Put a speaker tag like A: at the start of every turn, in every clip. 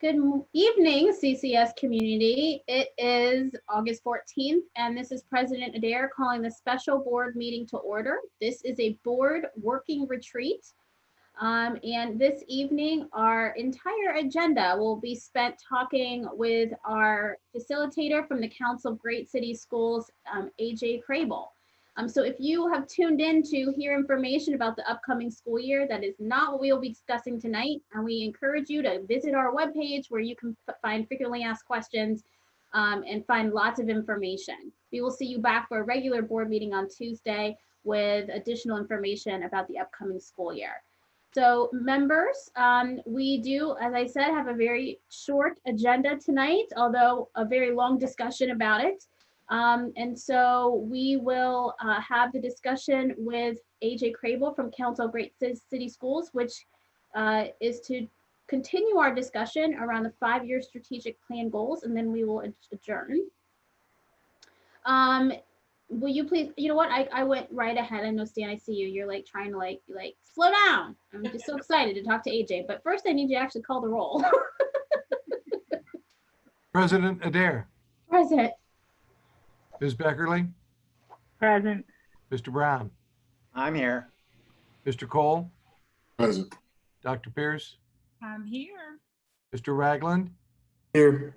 A: Evening, CCS community. It is August 14th, and this is President Adair calling the special board meeting to order. This is a board working retreat. And this evening, our entire agenda will be spent talking with our facilitator from the Council of Great City Schools, AJ Crable. So if you have tuned in to hear information about the upcoming school year, that is not what we will be discussing tonight. And we encourage you to visit our webpage where you can find frequently asked questions and find lots of information. We will see you back for a regular board meeting on Tuesday with additional information about the upcoming school year. So members, we do, as I said, have a very short agenda tonight, although a very long discussion about it. And so we will have the discussion with AJ Crable from Council of Great City Schools, which is to continue our discussion around the 5-year strategic plan goals, and then we will adjourn. Will you please, you know what, I went right ahead. I know, Stan, I see you. You're like trying to like slow down. I'm just so excited to talk to AJ, but first I need you to actually call the roll.
B: President Adair.
A: Present.
B: Ms. Beckerly.
C: Present.
B: Mr. Brown.
D: I'm here.
B: Mr. Cole.
E: Present.
B: Dr. Pierce.
C: I'm here.
B: Mr. Ragland.
E: Here.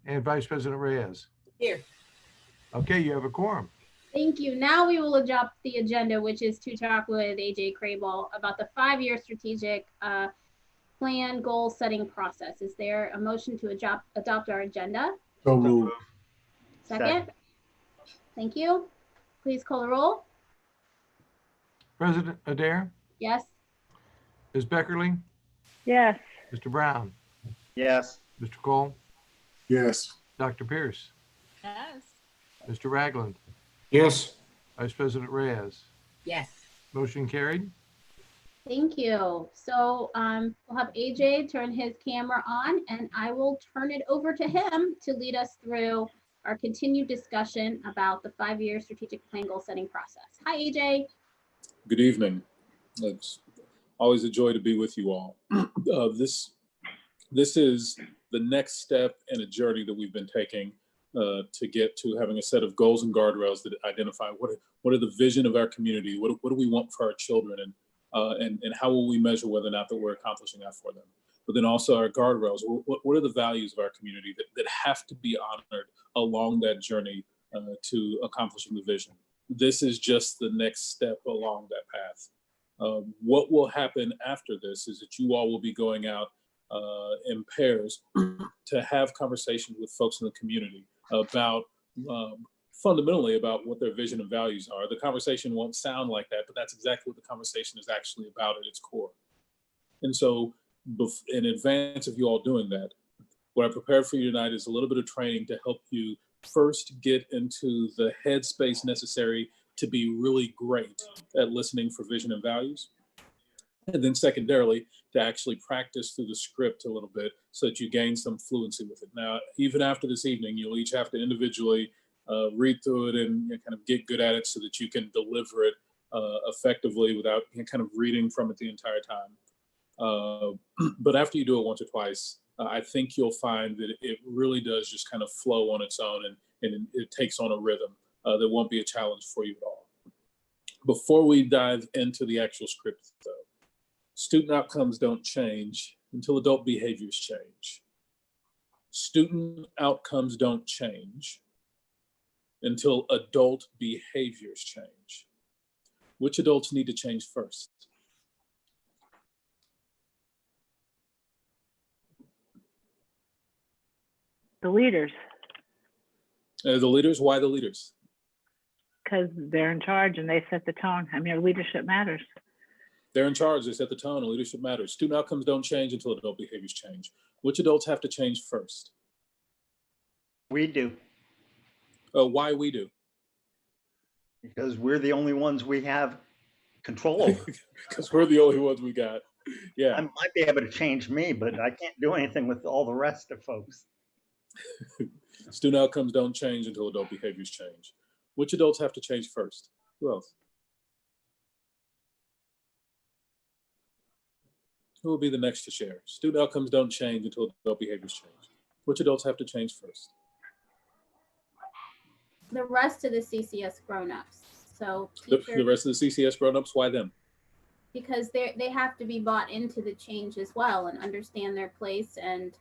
B: And Vice President Reyes.
C: Here.
B: Okay, you have a quorum.
A: Thank you. Now we will adopt the agenda, which is to talk with AJ Crable about the 5-year strategic plan goal setting process. Is there a motion to adopt our agenda?
E: So moved.
A: Second? Thank you. Please call the roll.
B: President Adair.
A: Yes.
B: Ms. Beckerly.
C: Yes.
B: Mr. Brown.
D: Yes.
B: Mr. Cole.
E: Yes.
B: Dr. Pierce.
C: Yes.
B: Mr. Ragland.
E: Yes.
B: Vice President Reyes.
C: Yes.
B: Motion carried.
A: Thank you. So we'll have AJ turn his camera on, and I will turn it over to him to lead us through our continued discussion about the 5-year strategic plan goal setting process. Hi, AJ.
F: Good evening. It's always a joy to be with you all. This is the next step in a journey that we've been taking to get to having a set of goals and guardrails that identify what are the vision of our community, what do we want for our children, and how will we measure whether or not that we're accomplishing that for them. But then also our guardrails, what are the values of our community that have to be honored along that journey to accomplishing the vision. This is just the next step along that path. What will happen after this is that you all will be going out in pairs to have conversations with folks in the community about fundamentally about what their vision and values are. The conversation won't sound like that, but that's exactly what the conversation is actually about at its core. And so in advance of you all doing that, what I prepared for you tonight is a little bit of training to help you first get into the headspace necessary to be really great at listening for vision and values. And then secondarily, to actually practice through the script a little bit so that you gain some fluency with it. Now, even after this evening, you'll each have to individually read through it and kind of get good at it so that you can deliver it effectively without kind of reading from it the entire time. But after you do it once or twice, I think you'll find that it really does just kind of flow on its own and it takes on a rhythm that won't be a challenge for you at all. Before we dive into the actual script though, student outcomes don't change until adult behaviors change. Student outcomes don't change until adult behaviors change. Which adults need to change first?
C: The leaders,
F: The leaders, why the leaders?
C: because they're in charge and they set the tone. I mean, leadership matters.
F: They're in charge, they set the tone, and leadership matters. Student outcomes don't change until adult behaviors change. Which adults have to change first?
D: We do,
F: Why we do?
D: because we're the only ones we have control over.
F: Because we're the only ones we got. Yeah.
D: I might be able to change me, but I can't do anything with all the rest of folks.
F: Student outcomes don't change until adult behaviors change. Which adults have to change first? Who else? Who will be the next to share? Student outcomes don't change until adult behaviors change. Which adults have to change first?
A: The rest of the CCS grown-ups. So
F: The
A: teachers,
F: rest of the CCS grown-ups, why them?
A: because they have to be bought into the change as well and understand their place and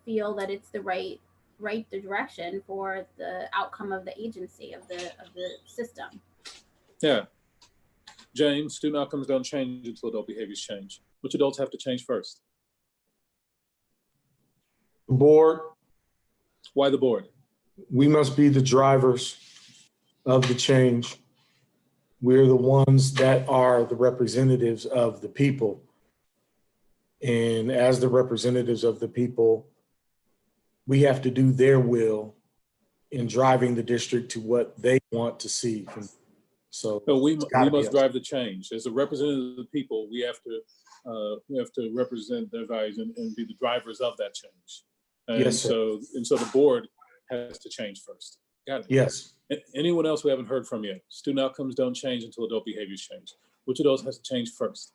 A: feel that it's the right direction for the outcome of the agency of the system.
F: Yeah. James, student outcomes don't change until adult behaviors change. Which adults have to change first?
E: Board,
F: Why the board?
E: we must be the drivers of the change. We're the ones that are the representatives of the people. And as the representatives of the people, we have to do their will in driving the district to what they want to see. So
F: we
E: it's gotta be
F: must
E: us.
F: drive the change. As a representative of the people, we have to represent their values and be the drivers of that change. And
E: Yes, sir.
F: so the board has to change first. Got it.
E: Yes.
F: Anyone else we haven't heard from yet? Student outcomes don't change until adult behaviors change. Which of those has to change first?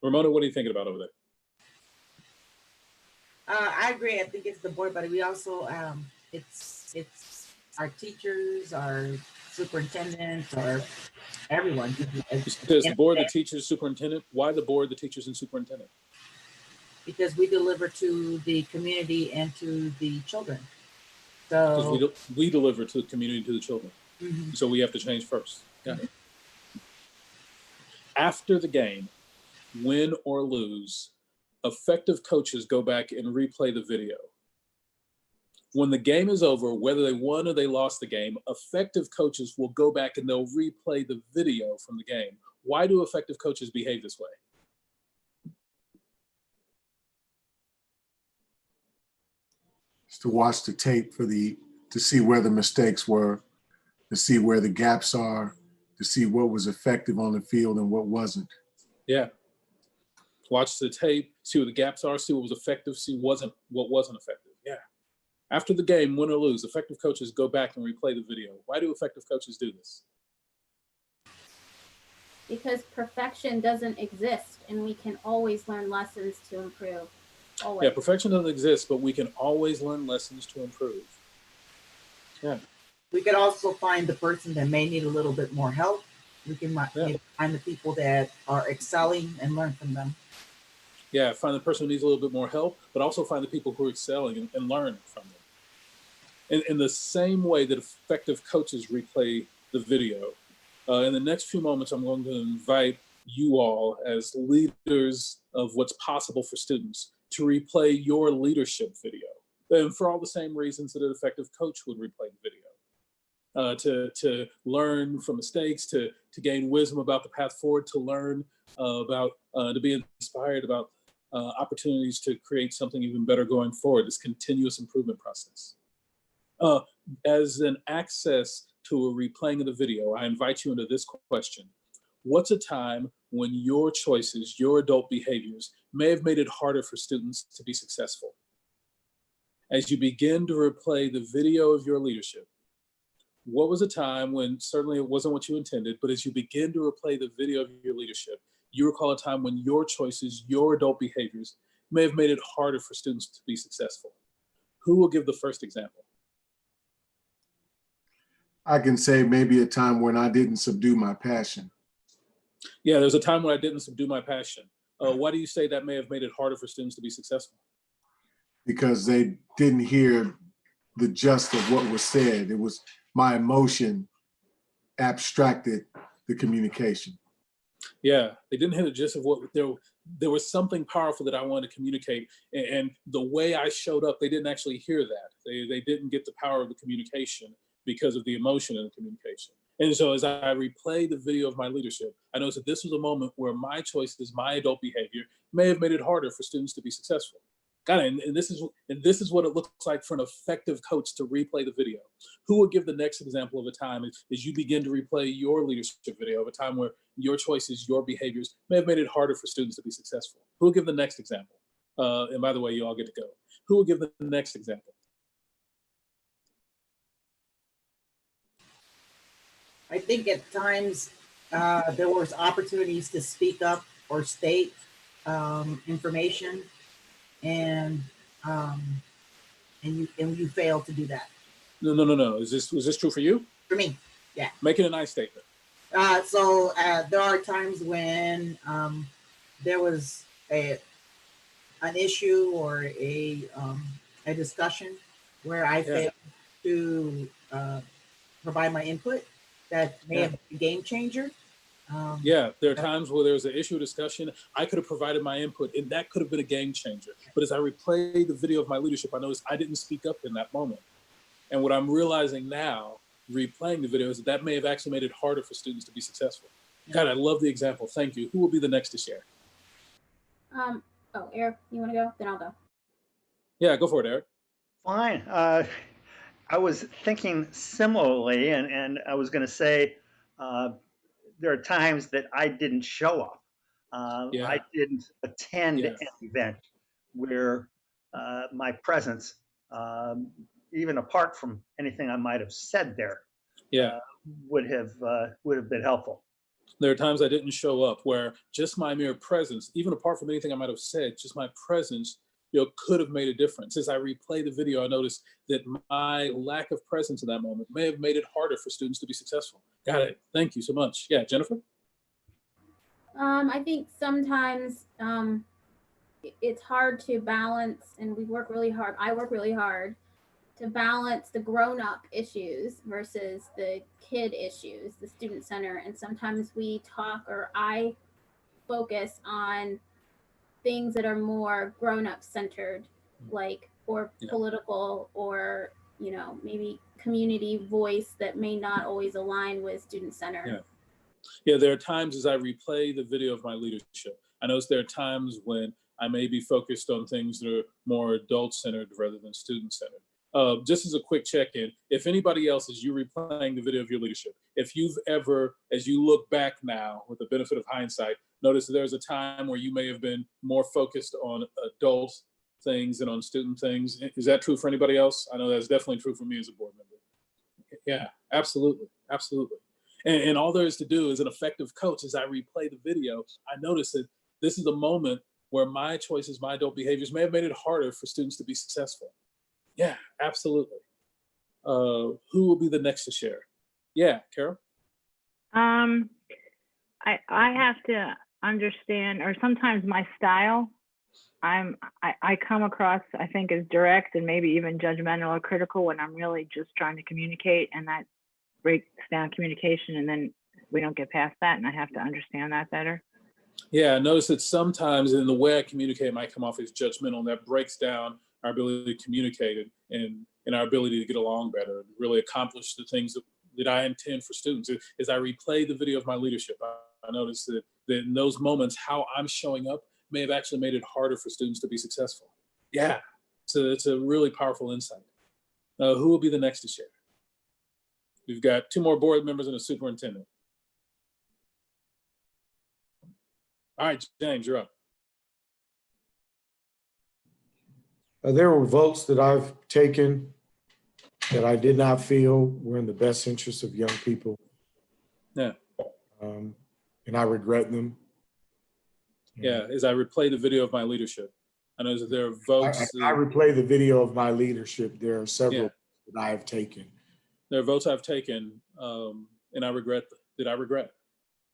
F: Ramona, what are you thinking about over there?
G: I agree. I think it's the board, but we also it's our teachers, our superintendents, or everyone.
F: It's the board, the teachers, superintendent. Why the board, the teachers, and superintendent?
G: Because we deliver to the community and to the children. So
F: Because we deliver to the community, to the children.
G: Mhm.
F: So we have to change first. Got it. After the game, win or lose, effective coaches go back and replay the video. When the game is over, whether they won or they lost the game, effective coaches will go back and they'll replay the video from the game. Why do effective coaches behave this way?
H: It's to watch the tape to see where the mistakes were, to see where the gaps are, to see what was effective on the field and what wasn't.
F: Yeah. Watch the tape, see what the gaps are, see what was effective, see what wasn't effective. Yeah. After the game, win or lose, effective coaches go back and replay the video. Why do effective coaches do this?
A: Because perfection doesn't exist and we can always learn lessons to improve. Always.
F: Yeah, perfection doesn't exist, but we can always learn lessons to improve. Yeah.
G: we could also find the person that may need a little bit more help. We can
F: Yeah.
G: find the people that are excelling and learn from them.
F: Yeah, find the person who needs a little bit more help, but also find the people who are excelling and learn from them. In the same way that effective coaches replay the video, in the next few moments, I'm going to invite you all as leaders of what's possible for students to replay your leadership video. And for all the same reasons that an effective coach would replay the video. To learn from mistakes, to gain wisdom about the path forward, to learn to be inspired about opportunities to create something even better going forward, this continuous improvement process. As an access to a replaying of the video, I invite you into this question. What's a time when your choices, your adult behaviors may have made it harder for students to be successful? As you begin to replay the video of your leadership, what was a time when certainly it wasn't what you intended, but as you begin to replay the video of your leadership, you recall a time when your choices, your adult behaviors may have made it harder for students to be successful? Who will give the first example?
H: I can say maybe a time when I didn't subdue my passion.
F: Yeah, there's a time when I didn't subdue my passion. Why do you say that may have made it harder for students to be successful?
H: Because they didn't hear the gist of what was said. It was my emotion abstracted the communication.
F: Yeah, they didn't hear the gist of what there was something powerful that I wanted to communicate, and the way I showed up, they didn't actually hear that. They didn't get the power of the communication because of the emotion in the communication. And so as I replay the video of my leadership, I noticed that this was a moment where my choices, my adult behavior may have made it harder for students to be successful. Got it. And this is what it looks like for an effective coach to replay the video. Who will give the next example of a time as you begin to replay your leadership video of a time where your choices, your behaviors may have made it harder for students to be successful? Who will give the next example? And by the way, you all get to go. Who will give the next example?
G: I think at times there was opportunities to speak up or state information, and um, and you failed to do that.
F: No, no, no, no. Was this true for you?
G: For me, yeah.
F: Make it a nice statement.
G: So there are times when there was an issue or a discussion where I failed to provide my input that may have been a game changer.
F: Yeah, there are times where there was an issue discussion. I could have provided my input, and that could have been a game changer. But as I replay the video of my leadership, I noticed I didn't speak up in that moment. And what I'm realizing now, replaying the video, is that may have actually made it harder for students to be successful. God, I love the example. Thank you. Who will be the next to share?
A: Oh, Eric, you want to go? Then I'll go.
F: Yeah, go for it, Eric.
D: Fine. I was thinking similarly, and I was going to say there are times that I didn't show up. I didn't attend an event where my presence, even apart from anything I might have said there, would have been helpful.
F: There are times I didn't show up where just my mere presence, even apart from anything I might have said, just my presence, could have made a difference. As I replay the video, I noticed that my lack of presence in that moment may have made it harder for students to be successful. Got it. Thank you so much. Yeah, Jennifer?
A: I think sometimes it's hard to balance, and we work really hard. I work really hard to balance the grown-up issues versus the kid issues, the student center. And sometimes we talk, or I focus on things that are more grown-up centered, like, or political, or, maybe community voice that may not always align with student center.
F: Yeah, there are times as I replay the video of my leadership, I notice there are times when I may be focused on things that are more adult-centered rather than student-centered. Just as a quick check-in, if anybody else, as you replaying the video of your leadership, if you've ever, as you look back now with the benefit of hindsight, notice there's a time where you may have been more focused on adult things than on student things. Is that true for anybody else? I know that's definitely true for me as a board member. Yeah, absolutely, absolutely. And all there is to do as an effective coach, as I replay the video, I notice that this is a moment where my choices, my adult behaviors may have made it harder for students to be successful. Yeah, absolutely. Who will be the next to share? Yeah, Carol?
C: I have to understand, or sometimes my style, I come across, I think, as direct and maybe even judgmental or critical when I'm really just trying to communicate, and that breaks down communication, and then we don't get past that, and I have to understand that better.
F: Yeah, I notice that sometimes in the way I communicate might come off as judgmental, and that breaks down our ability to communicate and our ability to get along better, and really accomplish the things that I intend for students. As I replay the video of my leadership, I notice that in those moments, how I'm showing up may have actually made it harder for students to be successful. Yeah, so it's a really powerful insight. Who will be the next to share? We've got 2 more board members and a superintendent. All right, James, you're up.
E: There were votes that I've taken that I did not feel were in the best interest of young people.
F: Yeah.
E: And I regret them.
F: Yeah, as I replay the video of my leadership, I know that there are votes.
E: I replay the video of my leadership. There are several that I have taken.
F: There are votes I've taken, and I regret that I regret.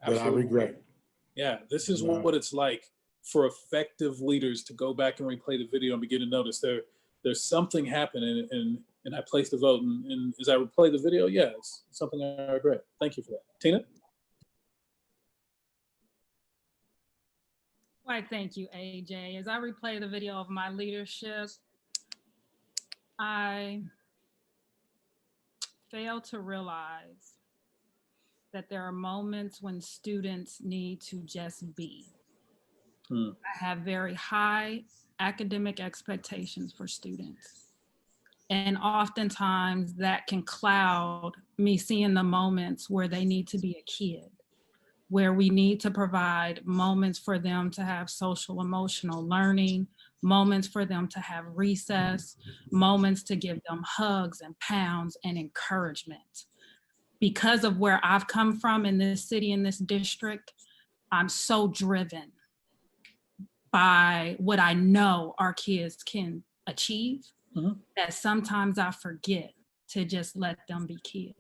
E: Absolutely. That I regret.
F: Yeah, this is what it's like for effective leaders to go back and replay the video and begin to notice there's something happening, and I placed the vote, and as I replay the video, it's something I regret. Thank you for that. Tina?
I: Why, thank you, AJ. As I replay the video of my leadership, I fail to realize that there are moments when students need to just be. I have very high academic expectations for students. And oftentimes that can cloud me seeing the moments where they need to be a kid, where we need to provide moments for them to have social emotional learning, moments for them to have recess, moments to give them hugs and pounds and encouragement. because of where I've come from in this city, in this district, I'm so driven by what I know our kids can achieve that sometimes I forget to just let them be kids.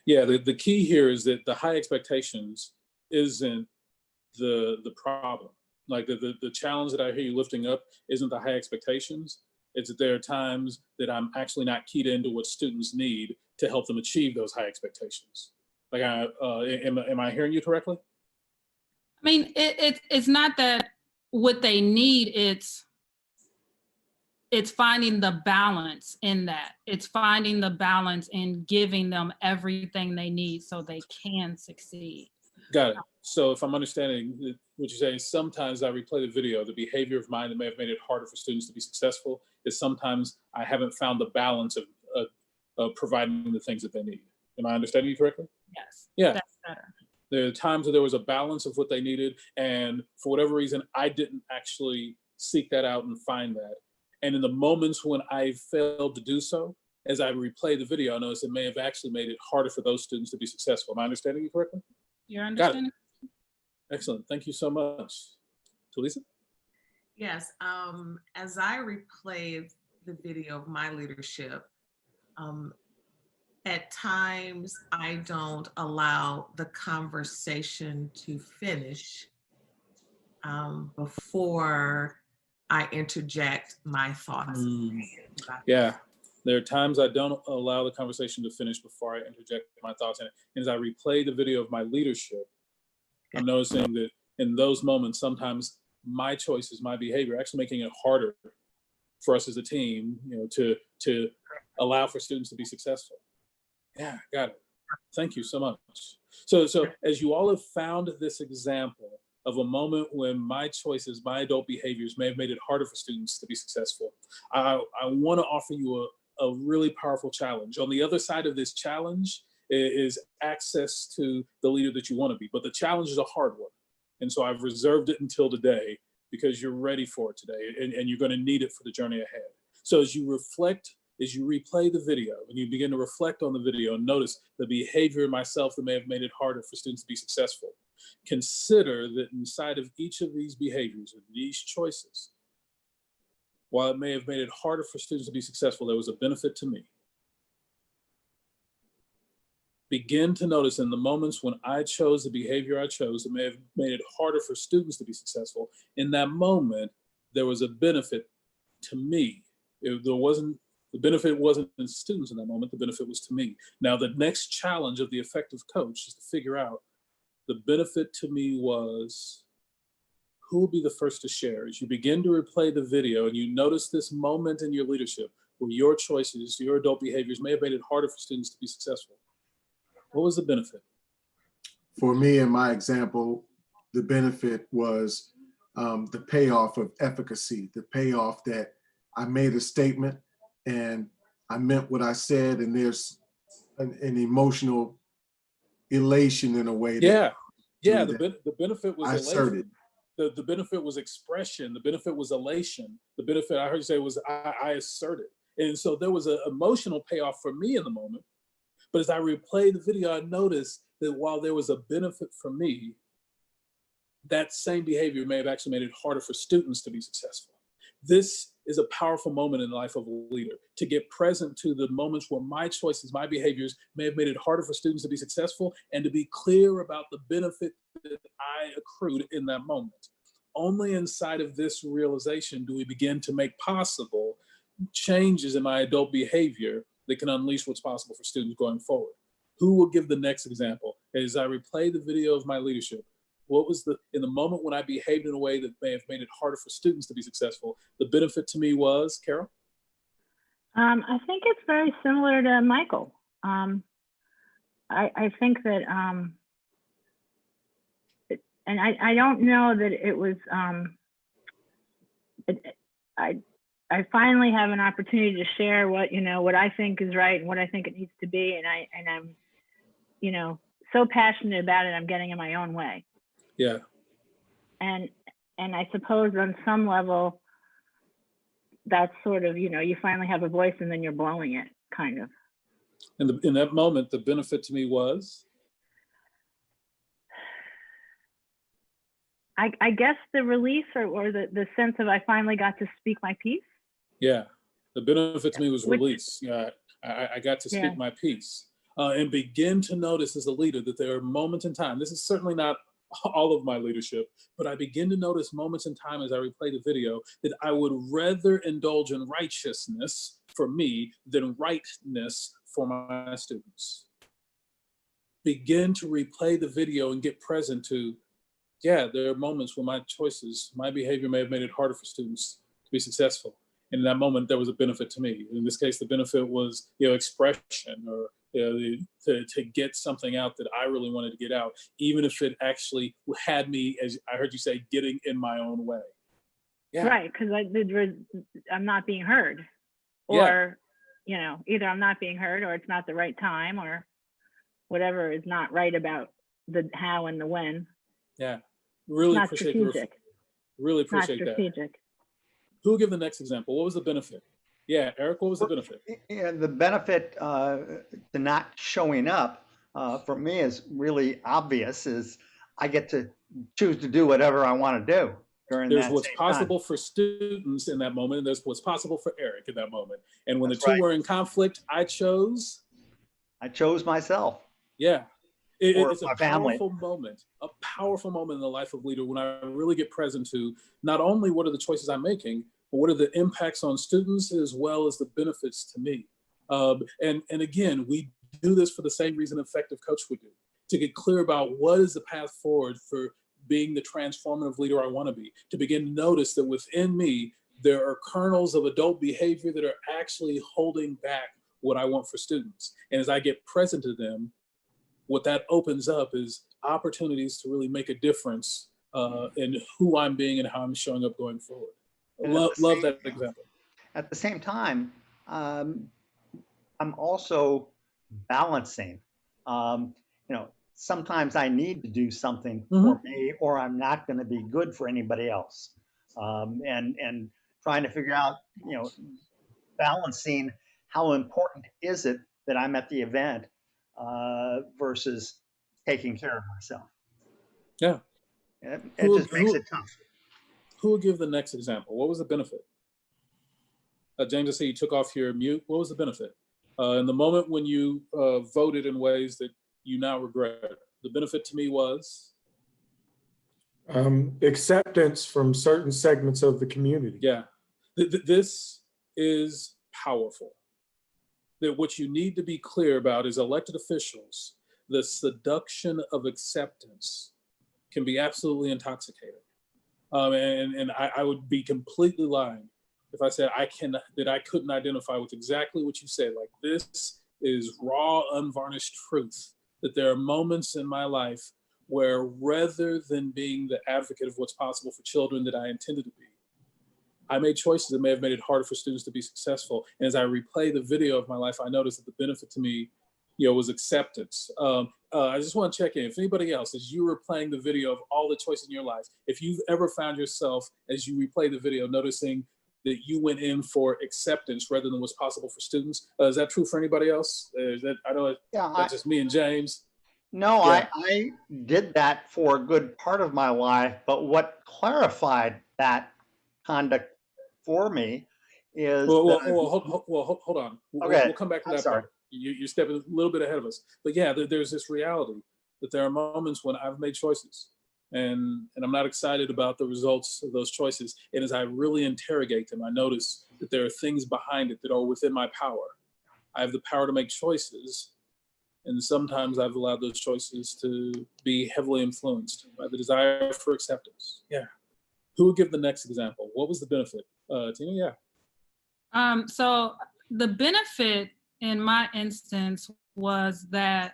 F: Yeah, the key here is that the high expectations isn't the problem. Like the challenge that I hear you lifting up isn't the high expectations. It's that there are times that I'm actually not keyed into what students need to help them achieve those high expectations. Like, am I hearing you correctly?
I: I mean, it's not that what they need, it's finding the balance in that. It's finding the balance in giving them everything they need so they can succeed.
F: Got it. So if I'm understanding what you're saying, sometimes I replay the video, the behavior of mine that may have made it harder for students to be successful is sometimes I haven't found the balance of providing the things that they need. Am I understanding you correctly?
I: Yes.
F: Yeah.
I: That's better.
F: There are times where there was a balance of what they needed, and for whatever reason, I didn't actually seek that out and find that. And in the moments when I failed to do so, as I replay the video, I noticed it may have actually made it harder for those students to be successful. Am I understanding you correctly?
I: You're understanding?
F: Excellent. Thank you so much. Talisa?
J: Yes. As I replay the video of my leadership, at times I don't allow the conversation to finish before I interject my thoughts.
F: Yeah. There are times I don't allow the conversation to finish before I interject my thoughts in it. And as I replay the video of my leadership, I'm noticing that in those moments, sometimes my choices, my behavior, actually making it harder for us as a team, to allow for students to be successful. Yeah, got it. Thank you so much. So as you all have found this example of a moment when my choices, my adult behaviors may have made it harder for students to be successful, I want to offer you a really powerful challenge. On the other side of this challenge is access to the leader that you want to be. But the challenge is a hard one. And so I've reserved it until today because you're ready for it today and you're going to need it for the journey ahead. So as you reflect, as you replay the video and you begin to reflect on the video and notice the behavior in myself that may have made it harder for students to be successful, consider that inside of each of these behaviors and these choices, while it may have made it harder for students to be successful, there was a benefit to me. Begin to notice in the moments when I chose the behavior I chose, it may have made it harder for students to be successful. In that moment, there was a benefit to me. The benefit wasn't in students in that moment, the benefit was to me. Now, the next challenge of the effective coach is to figure out the benefit to me was who will be the first to share. As you begin to replay the video and you notice this moment in your leadership where your choices, your adult behaviors may have made it harder for students to be successful. What was the benefit?
H: For me, in my example, the benefit was the payoff of efficacy, the payoff that I made a statement and I meant what I said, and there's an emotional elation in a way.
F: The benefit was
H: I asserted.
F: The benefit was expression. The benefit was elation. The benefit I heard you say was I asserted. And so there was an emotional payoff for me in the moment. But as I replayed the video, I noticed that while there was a benefit for me, that same behavior may have actually made it harder for students to be successful. This is a powerful moment in the life of a leader, to get present to the moments where my choices, my behaviors may have made it harder for students to be successful, and to be clear about the benefit that I accrued in that moment. Only inside of this realization do we begin to make possible changes in my adult behavior that can unleash what's possible for students going forward. Who will give the next example? As I replay the video of my leadership, what was in the moment when I behaved in a way that may have made it harder for students to be successful, the benefit to me was, Carol?
C: I think it's very similar to Michael. I think that, and I don't know that it was, I finally have an opportunity to share what I think is right and what I think it needs to be, and I'm so passionate about it, I'm getting in my own way.
F: Yeah.
C: And I suppose on some level, that's sort of, you finally have a voice and then you're blowing it, kind of.
F: And in that moment, the benefit to me was?
C: I guess the release or the sense of I finally got to speak my piece.
F: Yeah, the benefit to me was
C: Which-
F: release. Yeah, I got to speak
C: Yeah.
F: my piece and begin to notice as a leader that there are moments in time. This is certainly not all of my leadership, but I begin to notice moments in time as I replay the video that I would rather indulge in righteousness for me than rightness for my students. Begin to replay the video and get present to, yeah, there are moments when my choices, my behavior may have made it harder for students to be successful. And in that moment, there was a benefit to me. In this case, the benefit was, expression or to get something out that I really wanted to get out, even if it actually had me, as I heard you say, getting in my own way. Yeah.
C: Right, because I'm not being heard, or either I'm not being heard, or it's not the right time, or whatever is not right about the how and the when.
F: Yeah, really
C: Not
F: appreciate
C: strategic.
F: really
C: Not
F: appreciate that.
C: strategic.
F: Who will give the next example? What was the benefit? Yeah, Eric, what was the benefit?
D: Yeah, the benefit to not showing up for me is really obvious. Is I get to choose to do whatever I want to do during
F: There's
D: that
F: what's
D: same
F: possible
D: time.
F: for students in that moment, and there's what's possible for Eric in that moment. And when
D: That's
F: the two
D: right.
F: were in conflict, I chose
D: myself.
F: Yeah.
D: Or
F: It's a
D: my family.
F: powerful moment in the life of a leader when I really get present to not only what are the choices I'm making, but what are the impacts on students as well as the benefits to me. And again, we do this for the same reason an effective coach would do, to get clear about what is the path forward for being the transformative leader I want to be, to begin to notice that within me, there are kernels of adult behavior that are actually holding back what I want for students. And as I get present to them, what that opens up is opportunities to really make a difference in who I'm being and how I'm showing up going forward. Love that example.
D: At the same time, I'm also balancing. Sometimes I need to do something for me, or I'm not going to be good for anybody else. And trying to figure out, balancing how important is it that I'm at the event versus taking care of myself.
F: Yeah.
D: It just makes it tough.
F: Who will give the next example? What was the benefit? James, I see you took off your mute. What was the benefit? In the moment when you voted in ways that you now regret, the benefit to me was?
E: Acceptance from certain segments of the community.
F: Yeah. This is powerful. That what you need to be clear about is elected officials, the seduction of acceptance can be absolutely intoxicating. And I would be completely lying if I said I couldn't identify with exactly what you said. Like, this is raw, unvarnished truth, that there are moments in my life where rather than being the advocate of what's possible for children that I intended to be, I made choices that may have made it harder for students to be successful. And as I replay the video of my life, I noticed that the benefit to me, was acceptance. I just want to check in. If anybody else, as you were playing the video of all the choices in your life, if you've ever found yourself, as you replay the video, noticing that you went in for acceptance rather than what's possible for students, is that true for anybody else? I know that's just me and James.
D: No, yeah. I did that for a good part of my life, but what clarified that conduct for me is
F: hold on.
D: Okay.
F: We'll come back to that part. You're stepping a little bit ahead of us. But yeah, there's this reality that there are moments when I've made choices and I'm not excited about the results of those choices. And as I really interrogate them, I notice that there are things behind it that are within my power. I have the power to make choices. And sometimes I've allowed those choices to be heavily influenced by the desire for acceptance. Yeah. Who would give the next example? What was the benefit? Tina, yeah.
I: So the benefit in my instance was that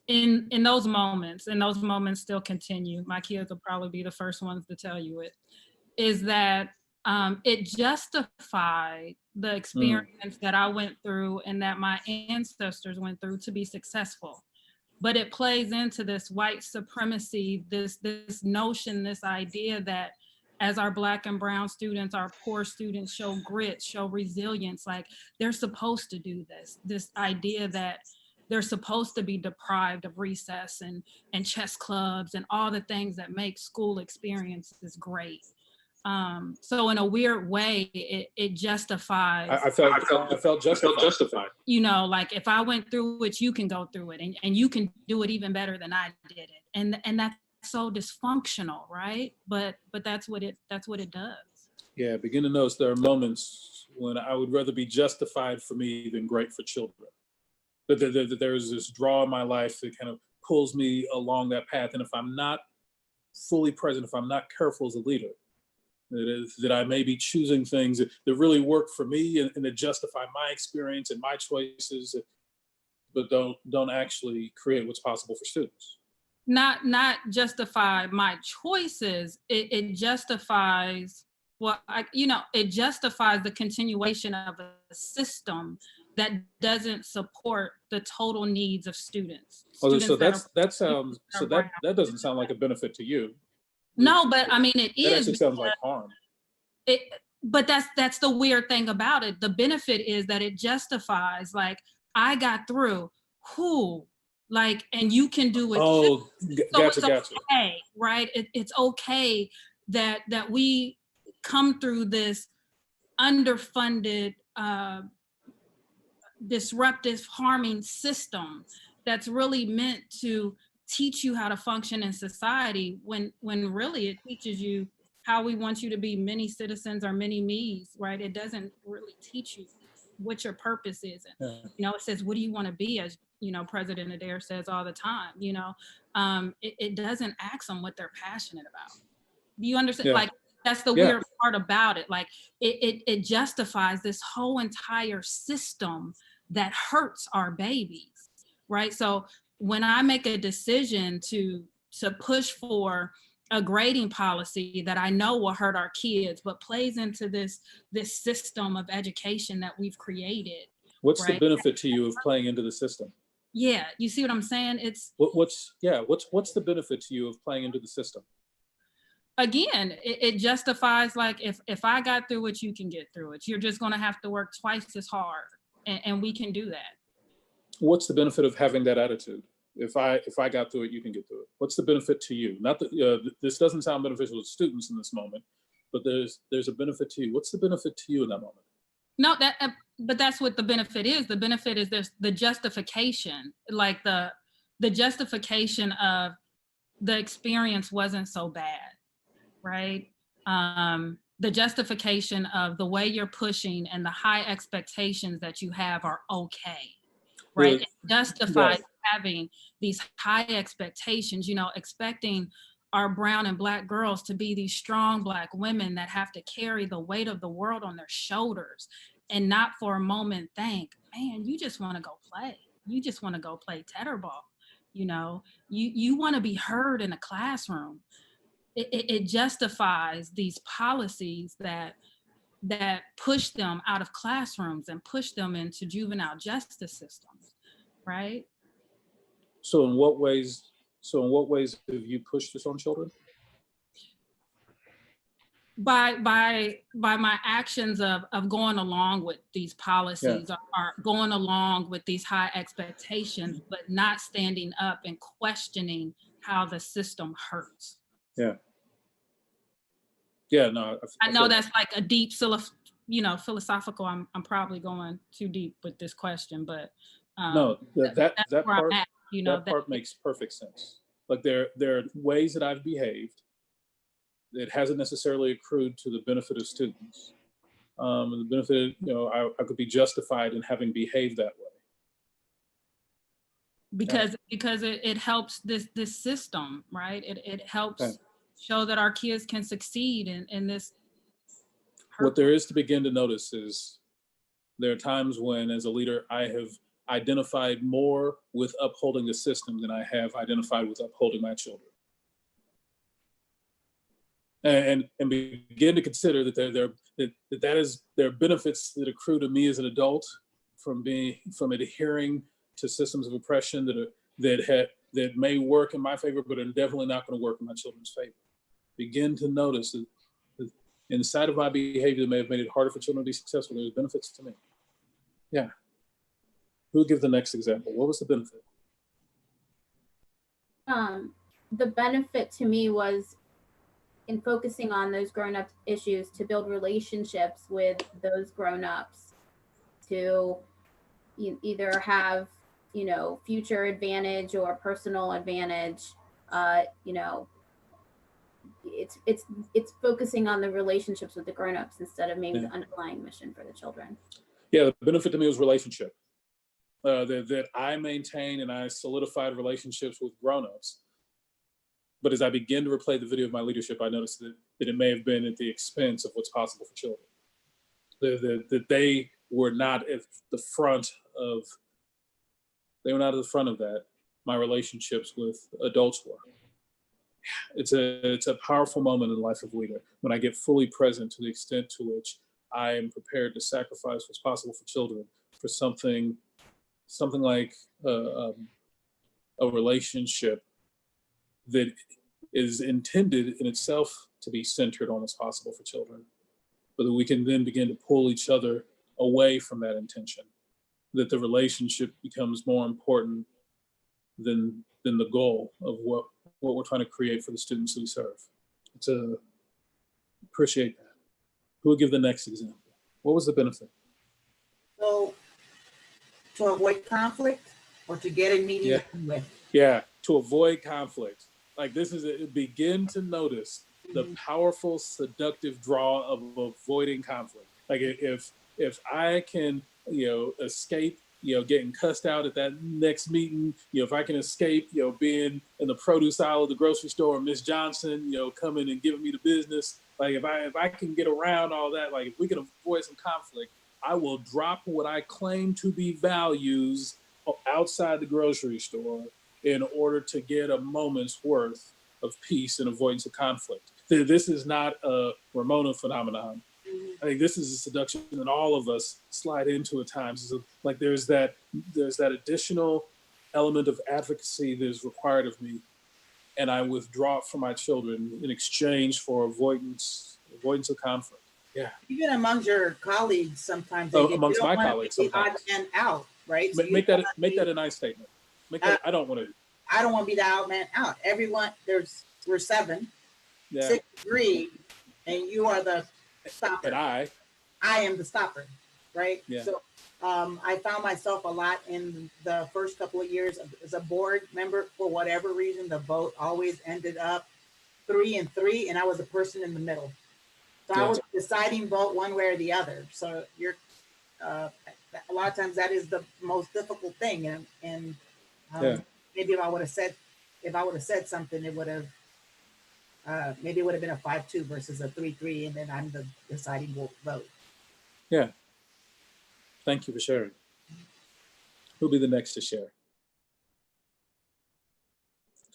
I: in those moments, and those moments still continue, my kids will probably be the first ones to tell you it, is that it justified the experience that I went through and that my ancestors went through to be successful. But it plays into this white supremacy, this notion, this idea that as our Black and brown students, our poor students show grit, show resilience, like they're supposed to do this idea that they're supposed to be deprived of recess and chess clubs and all the things that make school experiences great. So in a weird way, it justifies.
F: I felt justified.
I: You know, like if I went through it, you can go through it, and you can do it even better than I did it. And that's so dysfunctional, right? But that's what it does.
F: Yeah, begin to notice there are moments when I would rather be justified for me than great for children. But there's this draw in my life that kind of pulls me along that path. And if I'm not fully present, if I'm not careful as a leader, that I may be choosing things that really work for me and that justify my experience and my choices, but don't actually create what's possible for students.
I: Not justify my choices. It justifies it justifies the continuation of a system that doesn't support the total needs of students.
F: Oh, so that doesn't sound like a benefit to you.
I: No, but I mean, it is.
F: That actually sounds like harm.
I: But that's the weird thing about it. The benefit is that it justifies, like, I got through, and you can do it.
F: Oh,
I: so gotcha. Okay, right? It's okay that we come through this underfunded, disruptive, harming system that's really meant to teach you how to function in society, when really it teaches you how we want you to be many citizens or many me's, right? It doesn't really teach you what your purpose is. And, it says, what do you want to be? As, President Adair says all the time, it doesn't ask them what they're passionate about. Do you understand?
F: Yeah.
I: Like, that's the weird part about it. Like, it justifies this whole entire system that hurts our babies, right? So when I make a decision to push for a grading policy that I know will hurt our kids, but plays into this system of education that we've created.
F: What's
I: right?
F: the benefit to you of playing into the system?
I: Yeah, you see what I'm saying? It's
F: what's the benefit to you of playing into the system?
I: Again, it justifies, like, if I got through it, you can get through it. You're just going to have to work twice as hard, and we can do that.
F: What's the benefit of having that attitude? If I got through it, you can get through it. What's the benefit to you? Not that this doesn't sound beneficial to students in this moment, but there's a benefit to you. What's the benefit to you in that moment?
I: No, but that's what the benefit is. The benefit is there's the justification, like the justification of the experience wasn't so bad, right? The justification of the way you're pushing and the high expectations that you have are okay, right? It justifies having these high expectations, expecting our brown and Black girls to be these strong Black women that have to carry the weight of the world on their shoulders, and not for a moment think, man, you just want to go play. You just want to go play tetherball. You want to be heard in a classroom. It justifies these policies that push them out of classrooms and push them into juvenile justice systems, right?
F: So in what ways have you pushed this on children?
I: By my actions of going along with these policies, are going along with these high expectations, but not standing up and questioning how the system hurts.
F: Yeah, no.
I: I know that's like a deep, philosophical. I'm probably going too deep with this question, but
F: no, that part,
I: at,
F: that part makes perfect sense. Like there are ways that I've behaved that hasn't necessarily accrued to the benefit of students. And the benefit, I could be justified in having behaved that way.
I: Because it helps this system, right? It helps show that our kids can succeed in this.
F: What there is to begin to notice is there are times when, as a leader, I have identified more with upholding the system than I have identified with upholding my children. And begin to consider that there are benefits that accrue to me as an adult from adhering to systems of oppression that may work in my favor, but are definitely not going to work in my children's favor. Begin to notice inside of my behavior that may have made it harder for children to be successful, there's benefits to me. Yeah. Who would give the next example? What was the benefit?
A: The benefit to me was in focusing on those grown-up issues to build relationships with those grown-ups to either have, you know, future advantage or personal advantage. You know, it's focusing on the relationships with the grown-ups instead of maybe the underlying mission for the children.
F: Yeah, the benefit to me was relationship. That I maintain and I solidified relationships with grown-ups. But as I begin to replay the video of my leadership, I noticed that it may have been at the expense of what's possible for children. That they were not at the front of, that. My relationships with adults were. It's a powerful moment in the life of a leader when I get fully present to the extent to which I am prepared to sacrifice what's possible for children for something like a relationship that is intended in itself to be centered on what's possible for children, but that we can then begin to pull each other away from that intention, that the relationship becomes more important than the goal of what we're trying to create for the students who we serve. Appreciate that. Who will give the next example? What was the benefit?
G: So to avoid conflict or to get a meeting with?
F: Yeah, to avoid conflict. Like begin to notice the powerful seductive draw of avoiding conflict. Like if I can, escape, getting cussed out at that next meeting, if I can escape, being in the produce aisle of the grocery store, Miss Johnson, coming and giving me the business. Like if I can get around all that, like if we can avoid some conflict, I will drop what I claim to be values outside the grocery store in order to get a moment's worth of peace and avoidance of conflict. This is not a Ramona phenomenon. I think this is a seduction that all of us slide into at times. Like there's that additional element of advocacy that is required of me, and I withdraw from my children in exchange for avoidance of conflict. Yeah.
G: Even among your colleagues, sometimes.
F: Amongst my colleagues, sometimes.
G: The odd man out, right? So
F: make that a nice statement. I don't want to
G: be the odd man out. Everyone, we're 7, 6 agree, and you are the stopper.
F: And I
G: am the stopper, right?
F: Yeah.
G: So I found myself a lot in the first couple of years as a board member. For whatever reason, the vote always ended up 3-3, and I was a person in the middle. So I was deciding vote one way or the other. So you're a lot of times that is the most difficult thing. And maybe if I would have said something, it would have maybe it would have been a 5-2 versus a 3-3, and then I'm the deciding vote.
F: Yeah. Thank you for sharing. Who'll be the next to share?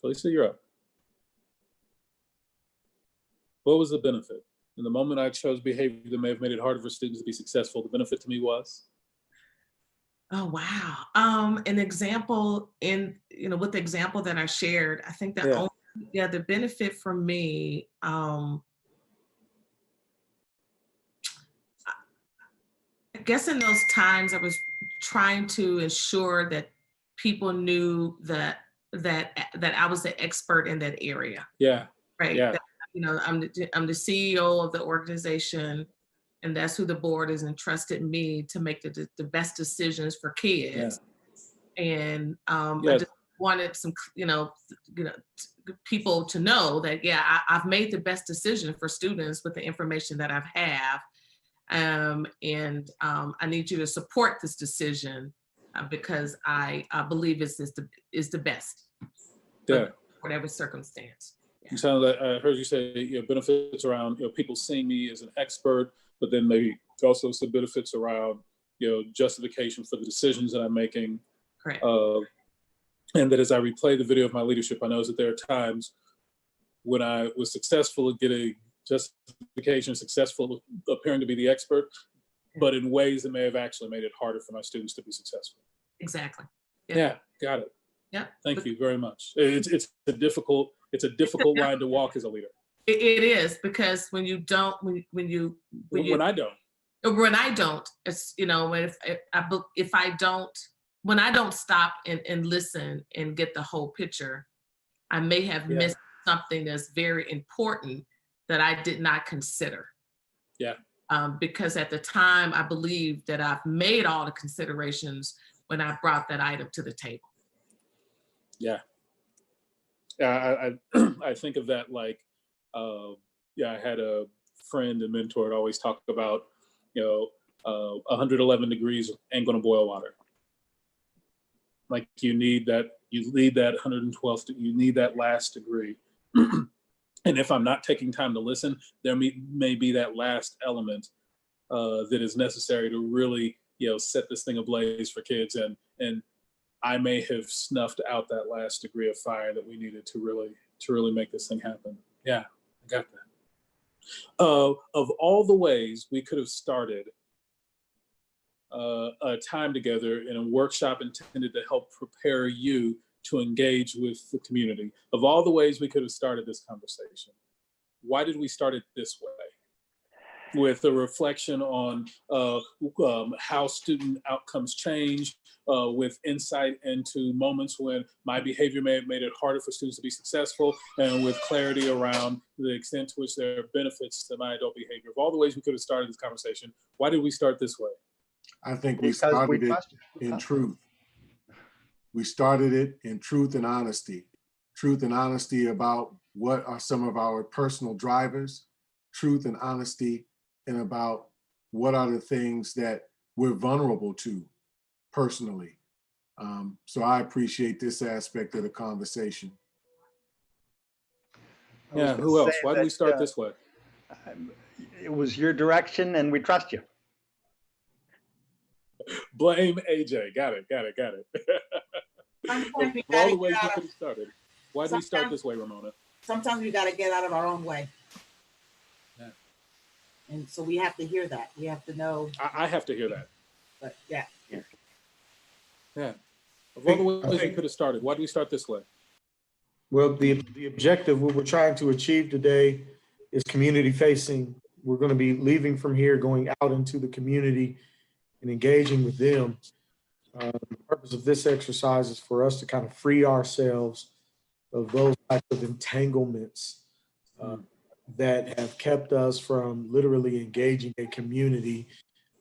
F: So Lisa, you're up. What was the benefit? In the moment I chose behavior that may have made it harder for students to be successful, the benefit to me was?
J: Oh, wow. An example with the example that I shared, I think that the benefit for me, I guess in those times I was trying to ensure that people knew that I was the expert in that area.
F: Yeah.
J: Right.
F: Yeah.
J: I'm the CEO of the organization, and that's who the board has entrusted me to make the best decisions for kids. Yeah. And I just wanted some, people to know that, I've made the best decision for students with the information that I have. And I need you to support this decision because I believe is the best.
F: Yeah.
J: Whatever circumstance.
F: You sound like I heard you say benefits around people seeing me as an expert, but then maybe also some benefits around justification for the decisions that I'm making.
J: Correct.
F: And that as I replay the video of my leadership, I know that there are times when I was successful at getting justification, successful appearing to be the expert, but in ways that may have actually made it harder for my students to be successful.
J: Exactly.
F: Yeah, got it.
J: Yeah.
F: Thank you very much. It's a difficult line to walk as a leader.
J: It is, because when you don't,
F: When I don't.
J: when I don't, it's, you know, if I don't, when I don't stop and listen and get the whole picture, I may have missed something that's very important that I did not consider.
F: Yeah.
J: Because at the time, I believe that I've made all the considerations when I brought that item to the table.
F: Yeah. I think of that like, I had a friend and mentor that always talked about, 111 degrees ain't gonna boil water. Like you need that 112th, you need that last degree. And if I'm not taking time to listen, there may be that last element that is necessary to really, set this thing ablaze for kids. And I may have snuffed out that last degree of fire that we needed to really make this thing happen. Yeah, I got that. Of all the ways we could have started a time together in a workshop intended to help prepare you to engage with the community, of all the ways we could have started this conversation, why did we start it this way? With a reflection on how student outcomes change, with insight into moments when my behavior may have made it harder for students to be successful, and with clarity around the extent to which there are benefits to my adult behavior. Of all the ways we could have started this conversation, why did we start this way?
H: I think we started it in truth. We started it in truth and honesty about what are some of our personal drivers, truth and honesty, and about what are the things that we're vulnerable to personally. So I appreciate this aspect of the conversation.
F: Yeah, who else? Why did we start this way?
D: It was your direction and we trust you.
F: Blame AJ. Got it. All the ways we could have started. Why did we start this way, Ramona?
G: Sometimes we got to get out of our own way.
F: Yeah.
G: And so we have to hear that. We have to know.
F: I have to hear that.
G: But yeah.
F: Yeah. Of all the ways we could have started, why did we start this way?
E: Well, the objective, what we're trying to achieve today is community facing. We're going to be leaving from here, going out into the community and engaging with them. The purpose of this exercise is for us to kind of free ourselves of those types of entanglements that have kept us from literally engaging a community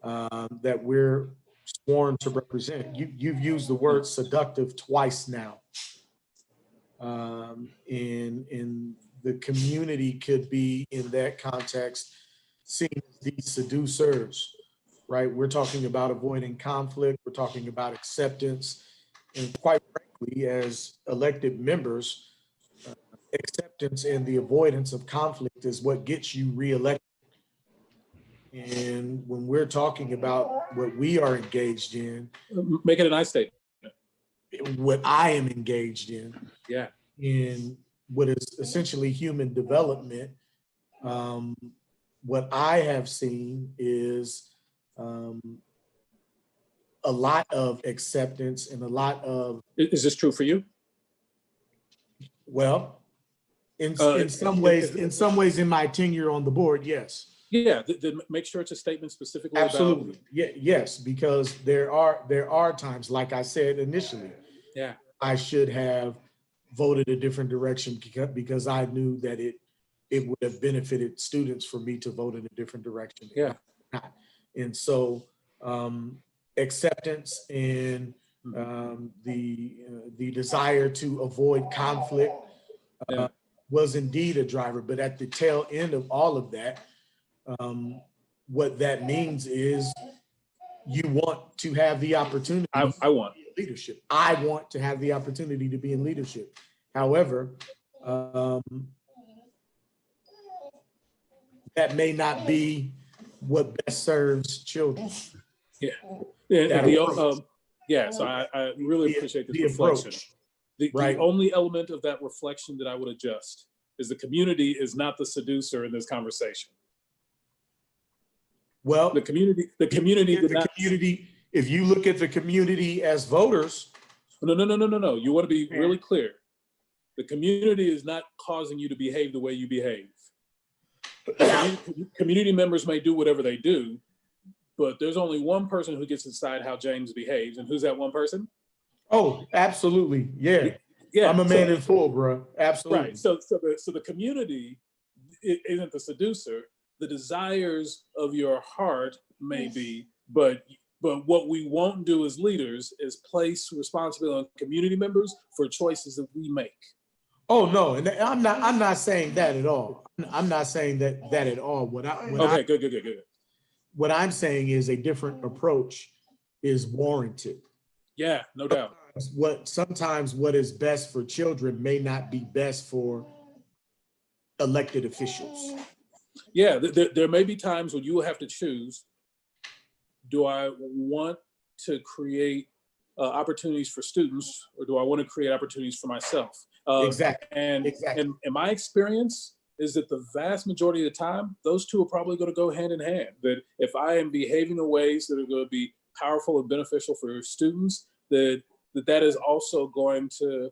E: that we're sworn to represent. You've used the word seductive twice now. And the community could be, in that context, seen as these seducers, right? We're talking about avoiding conflict. We're talking about acceptance. And quite frankly, as elected members, acceptance and the avoidance of conflict is what gets you reelected. And when we're talking about what we are engaged in,
F: make it a nice statement.
E: What I am engaged in, in what is essentially human development, what I have seen is a lot of acceptance and a lot of.
F: Is this true for you?
E: Well, in some ways, in my tenure on the board, yes.
F: Yeah, make sure it's a statement specifically.
E: Absolutely. Yes, because there are times, like I said initially, I should have voted a different direction because I knew that it would have benefited students for me to vote in a different direction.
F: Yeah.
E: And so acceptance and the desire to avoid conflict was indeed a driver. But at the tail end of all of that, what that means is you want to have the opportunity.
F: I want
E: leadership. I want to have the opportunity to be in leadership. However, that may not be what best serves children.
F: So I really appreciate this reflection. The only element of that reflection that I would adjust is the community is not the seducer in this conversation.
E: Well,
F: the community if
E: you look at the community as voters.
F: No. You want to be really clear. The community is not causing you to behave the way you behave. Community members may do whatever they do, but there's only one person who gets to decide how James behaves. And who's that one person?
E: Oh, absolutely. Yeah.
F: Yeah.
E: I'm a man in full, bro. Absolutely.
F: Right. So the community isn't the seducer. The desires of your heart may be, but what we won't do as leaders is place responsibility on community members for choices that we make.
E: Oh no, and I'm not saying that at all. I'm not saying that at all. Good. What I'm saying is a different approach is warranted.
F: Yeah, no doubt.
E: Sometimes what is best for children may not be best for elected officials.
F: Yeah, there may be times when you will have to choose, do I want to create opportunities for students, or do I want to create opportunities for myself?
E: Exactly.
F: And my experience is that the vast majority of the time, those two are probably going to go hand in hand. That if I am behaving in ways that are going to be powerful and beneficial for students, that is also going to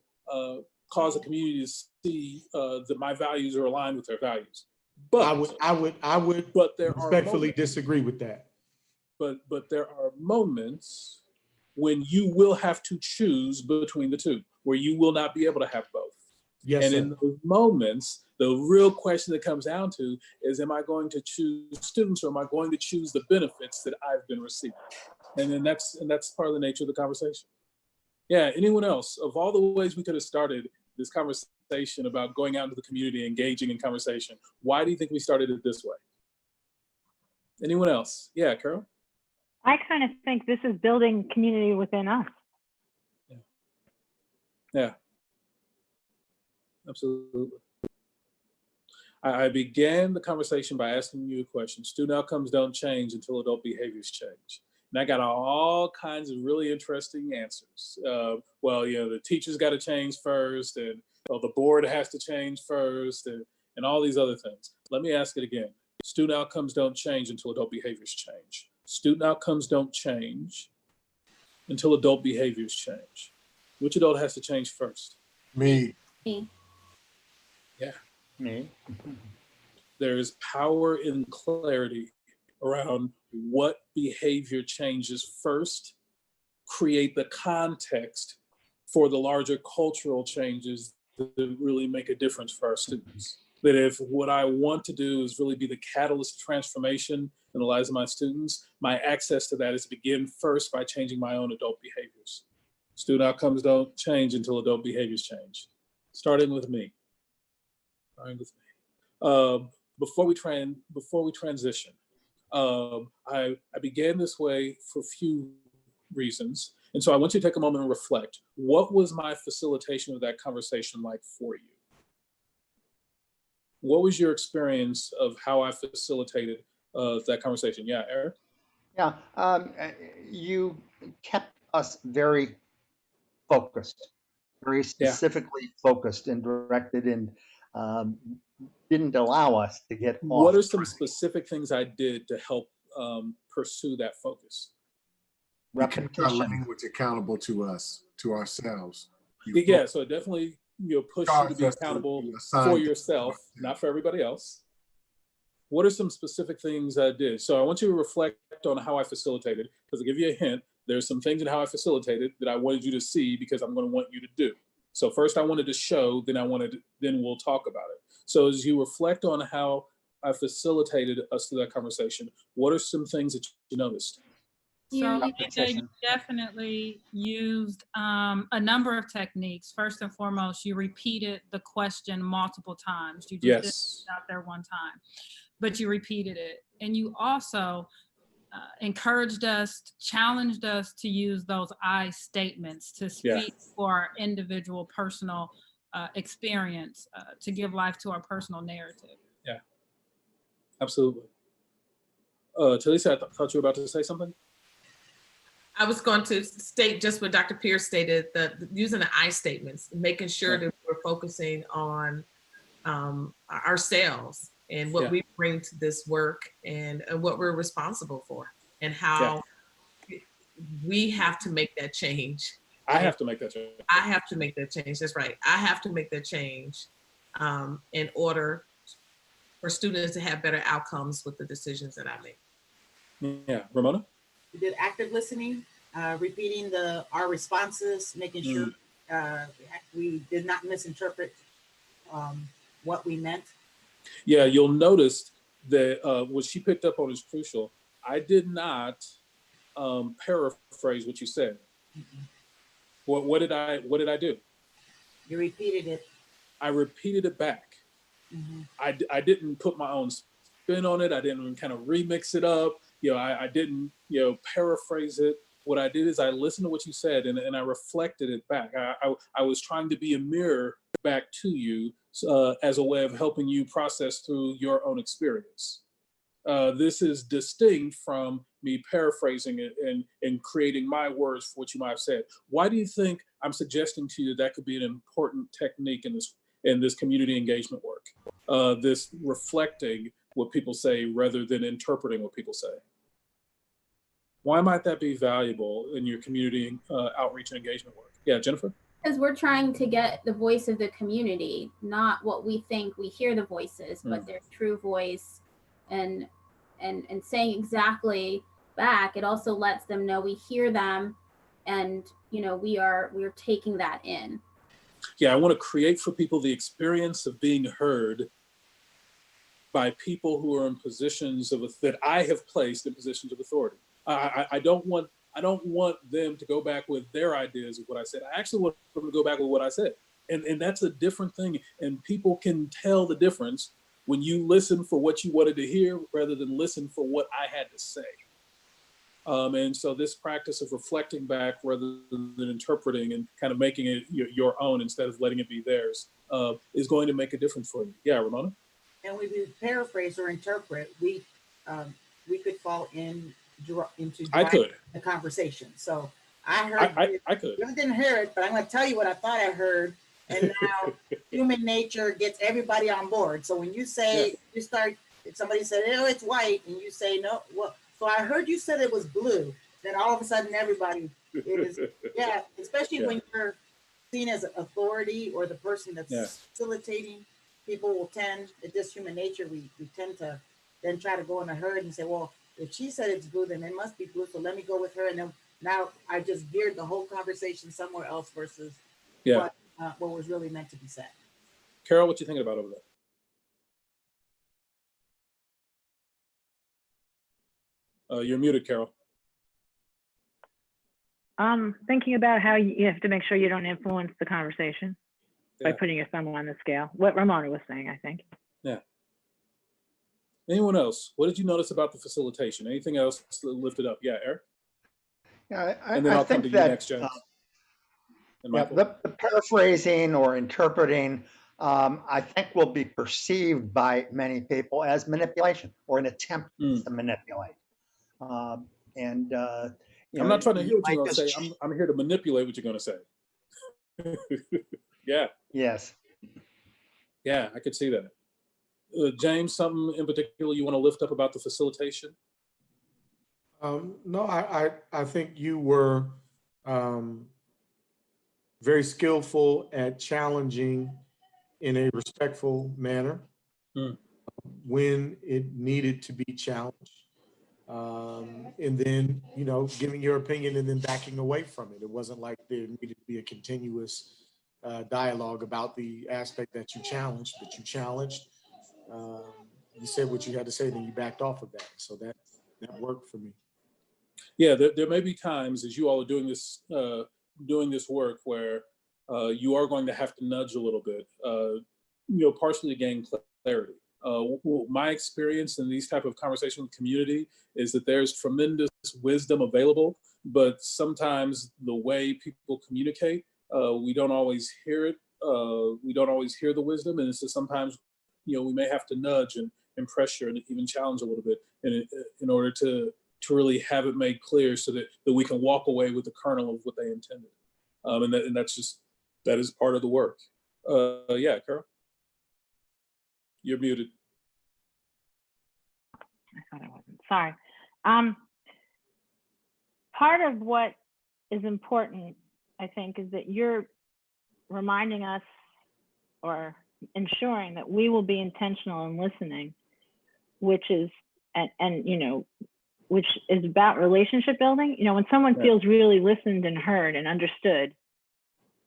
F: cause the community to see that my values are aligned with their values. But
E: I would
F: but there
E: respectfully disagree with that.
F: But there are moments when you will have to choose between the two, where you will not be able to have both.
E: Yes,
F: and
E: sir.
F: in those moments, the real question that comes down to is, am I going to choose students, or am I going to choose the benefits that I've been receiving? And that's part of the nature of the conversation. Yeah, anyone else? Of all the ways we could have started this conversation about going out into the community, engaging in conversation, why do you think we started it this way? Anyone else? Yeah, Carol?
C: I kind of think this is building community within us.
F: Yeah, absolutely. I began the conversation by asking you a question. Student outcomes don't change until adult behaviors change. And I got all kinds of really interesting answers. Well, the teachers got to change first, and the board has to change first, and all these other things. Let me ask it again. Student outcomes don't change until adult behaviors change. Student outcomes don't change until adult behaviors change. Which adult has to change first?
H: Me.
A: Me.
F: Yeah.
D: Me.
F: There is power in clarity around what behavior changes first, create the context for the larger cultural changes that really make a difference for our students. That if what I want to do is really be the catalyst of transformation in the lives of my students, my access to that is to begin first by changing my own adult behaviors. Student outcomes don't change until adult behaviors change. Starting with me. Before we transition, I began this way for a few reasons. And so I want you to take a moment and reflect. What was my facilitation of that conversation like for you? What was your experience of how I facilitated that conversation? Yeah, Eric?
D: Yeah, you kept us very focused, very specifically focused and directed, and didn't allow us to get off.
F: What are some specific things I did to help pursue that focus?
H: We kept our language accountable to us, to ourselves.
F: Yeah, so it definitely push you to be accountable for yourself, not for everybody else. What are some specific things I did? So I want you to reflect on how I facilitated, because I'll give you a hint. There's some things in how I facilitated that I wanted you to see, because I'm going to want you to do. So first I wanted to show, then we'll talk about it. So as you reflect on how I facilitated us through that conversation, what are some things that you noticed?
I: So you definitely used a number of techniques. First and foremost, you repeated the question multiple times. You just didn't out there one time, but you repeated it. And you also encouraged us, challenged us to use those I statements to speak for our individual personal experience, to give life to our personal narrative.
F: Yeah, absolutely. Talisa, I thought you were about to say something.
J: I was going to state just what Dr. Pierce stated, using the I statements, making sure that we're focusing on ourselves and what we bring to this work, and what we're responsible for, and how we have to make that change.
F: I have to make that change.
J: I have to make that change. That's right. I have to make that change in order for students to have better outcomes with the decisions that I make.
F: Yeah, Ramona?
G: We did active listening, repeating our responses, making sure we did not misinterpret what we meant.
F: Yeah, you'll notice that what she picked up on is crucial. I did not paraphrase what you said. What did I do?
G: You repeated it.
F: I repeated it back. I didn't put my own spin on it. I didn't kind of remix it up. I didn't, paraphrase it. What I did is I listened to what you said and I reflected it back. I was trying to be a mirror back to you as a way of helping you process through your own experience. This is distinct from me paraphrasing it and creating my words for what you might have said. Why do you think I'm suggesting to you that could be an important technique in this community engagement work? This reflecting what people say rather than interpreting what people say. Why might that be valuable in your community outreach and engagement work? Yeah, Jennifer?
A: Because we're trying to get the voice of the community, not what we think. We hear the voices, but their true voice, and saying exactly back. It also lets them know we hear them, and we're taking that in.
F: Yeah, I want to create for people the experience of being heard by people who are in positions that I have placed in positions of authority. I don't want them to go back with their ideas of what I said. I actually want them to go back with what I said. And that's a different thing. And people can tell the difference when you listen for what you wanted to hear rather than listen for what I had to say. And so this practice of reflecting back rather than interpreting and kind of making it your own instead of letting it be theirs is going to make a difference for you. Yeah, Ramona?
G: And when we paraphrase or interpret, we could fall into the conversation. So I heard
F: I could.
G: I didn't hear it, but I'm going to tell you what I thought I heard. And now human nature gets everybody on board. So when you say, if somebody said, oh, it's white, and you say, no, well, so I heard you said it was blue, then all of a sudden everybody is, especially when you're seen as authority or the person that's facilitating, people will tend, it's just human nature, we tend to then try to go in a herd and say, well, if she said it's blue, then it must be blue, so let me go with her. And then now I just geared the whole conversation somewhere else versus what was really meant to be said.
F: Carol, what you thinking about over there? You're muted, Carol.
C: Thinking about how you have to make sure you don't influence the conversation by putting your thumb on the scale. What Ramona was saying, I think.
F: Yeah. Anyone else? What did you notice about the facilitation? Anything else lifted up? Yeah, Eric?
D: Yeah,
F: and then I'll come to you next, James.
D: The paraphrasing or interpreting, I think will be perceived by many people as manipulation or an attempt to manipulate.
F: I'm not trying to hear what you're going to say. I'm here to manipulate what you're going to say. Yeah.
D: Yes.
F: Yeah, I could see that. James, something in particular you want to lift up about the facilitation?
E: No, I think you were very skillful at challenging in a respectful manner when it needed to be challenged. And then, giving your opinion and then backing away from it. It wasn't like there needed to be a continuous dialogue about the aspect that you challenged, but you challenged. You said what you had to say, then you backed off of that. So that worked for me.
F: Yeah, there may be times as you all are doing this work where you are going to have to nudge a little bit, partially to gain clarity. My experience in these type of conversations with community is that there's tremendous wisdom available, but sometimes the way people communicate, we don't always hear it. We don't always hear the wisdom, and so sometimes, we may have to nudge and pressure and even challenge a little bit in order to really have it made clear so that we can walk away with the kernel of what they intended. And that is part of the work. Yeah, Carol? You're muted.
C: I thought I wasn't. Sorry. Part of what is important I think, is that you're reminding us or ensuring that we will be intentional in listening, which is, and you know, which is about relationship building. You know, when someone feels really listened and heard and understood,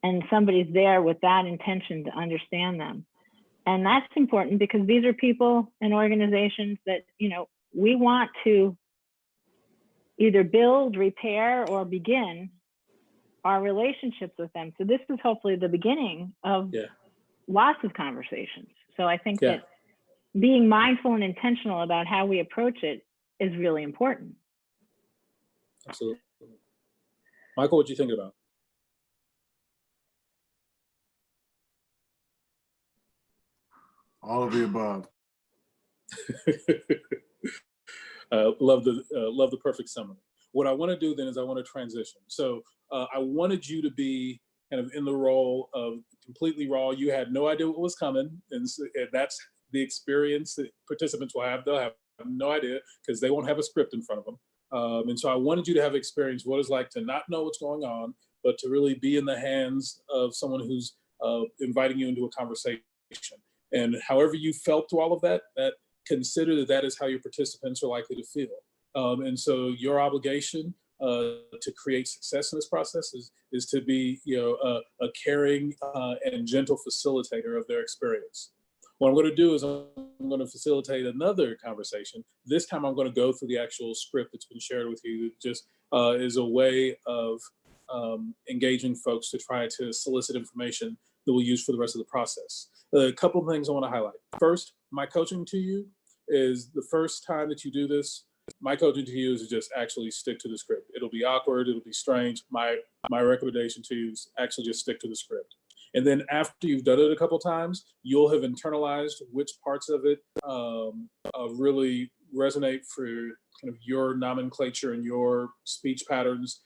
C: and somebody's there with that intention to understand them. And that's important because these are people and organizations that, you know, we want to either build, repair, or begin our relationships with them. So this is hopefully the beginning of lots of conversations. So I think that being mindful and intentional about how we approach it is really important.
F: Absolutely. Michael, what do you think about?
H: All of the above.
F: Love the perfect summary. What I want to do then is I want to transition. So I wanted you to be kind of in the role of completely raw. You had no idea what was coming, and that's the experience that participants will have. They'll have no idea because they won't have a script in front of them. And so I wanted you to have experience what it's like to not know what's going on, but to really be in the hands of someone who's inviting you into a conversation. And however you felt through all of that, consider that that is how your participants are likely to feel. And so your obligation to create success in this process is to be, you know, a caring and gentle facilitator of their experience. What I'm going to do is I'm going to facilitate another conversation. This time I'm going to go through the actual script that's been shared with you, just as a way of engaging folks to try to solicit information that we'll use for the rest of the process. A couple of things I want to highlight. First, my coaching to you is the first time that you do this, my coaching to you is to just actually stick to the script. It'll be awkward, it'll be strange. My recommendation to you is actually just stick to the script. And then after you've done it a couple times, you'll have internalized which parts of it really resonate for kind of your nomenclature and your speech patterns,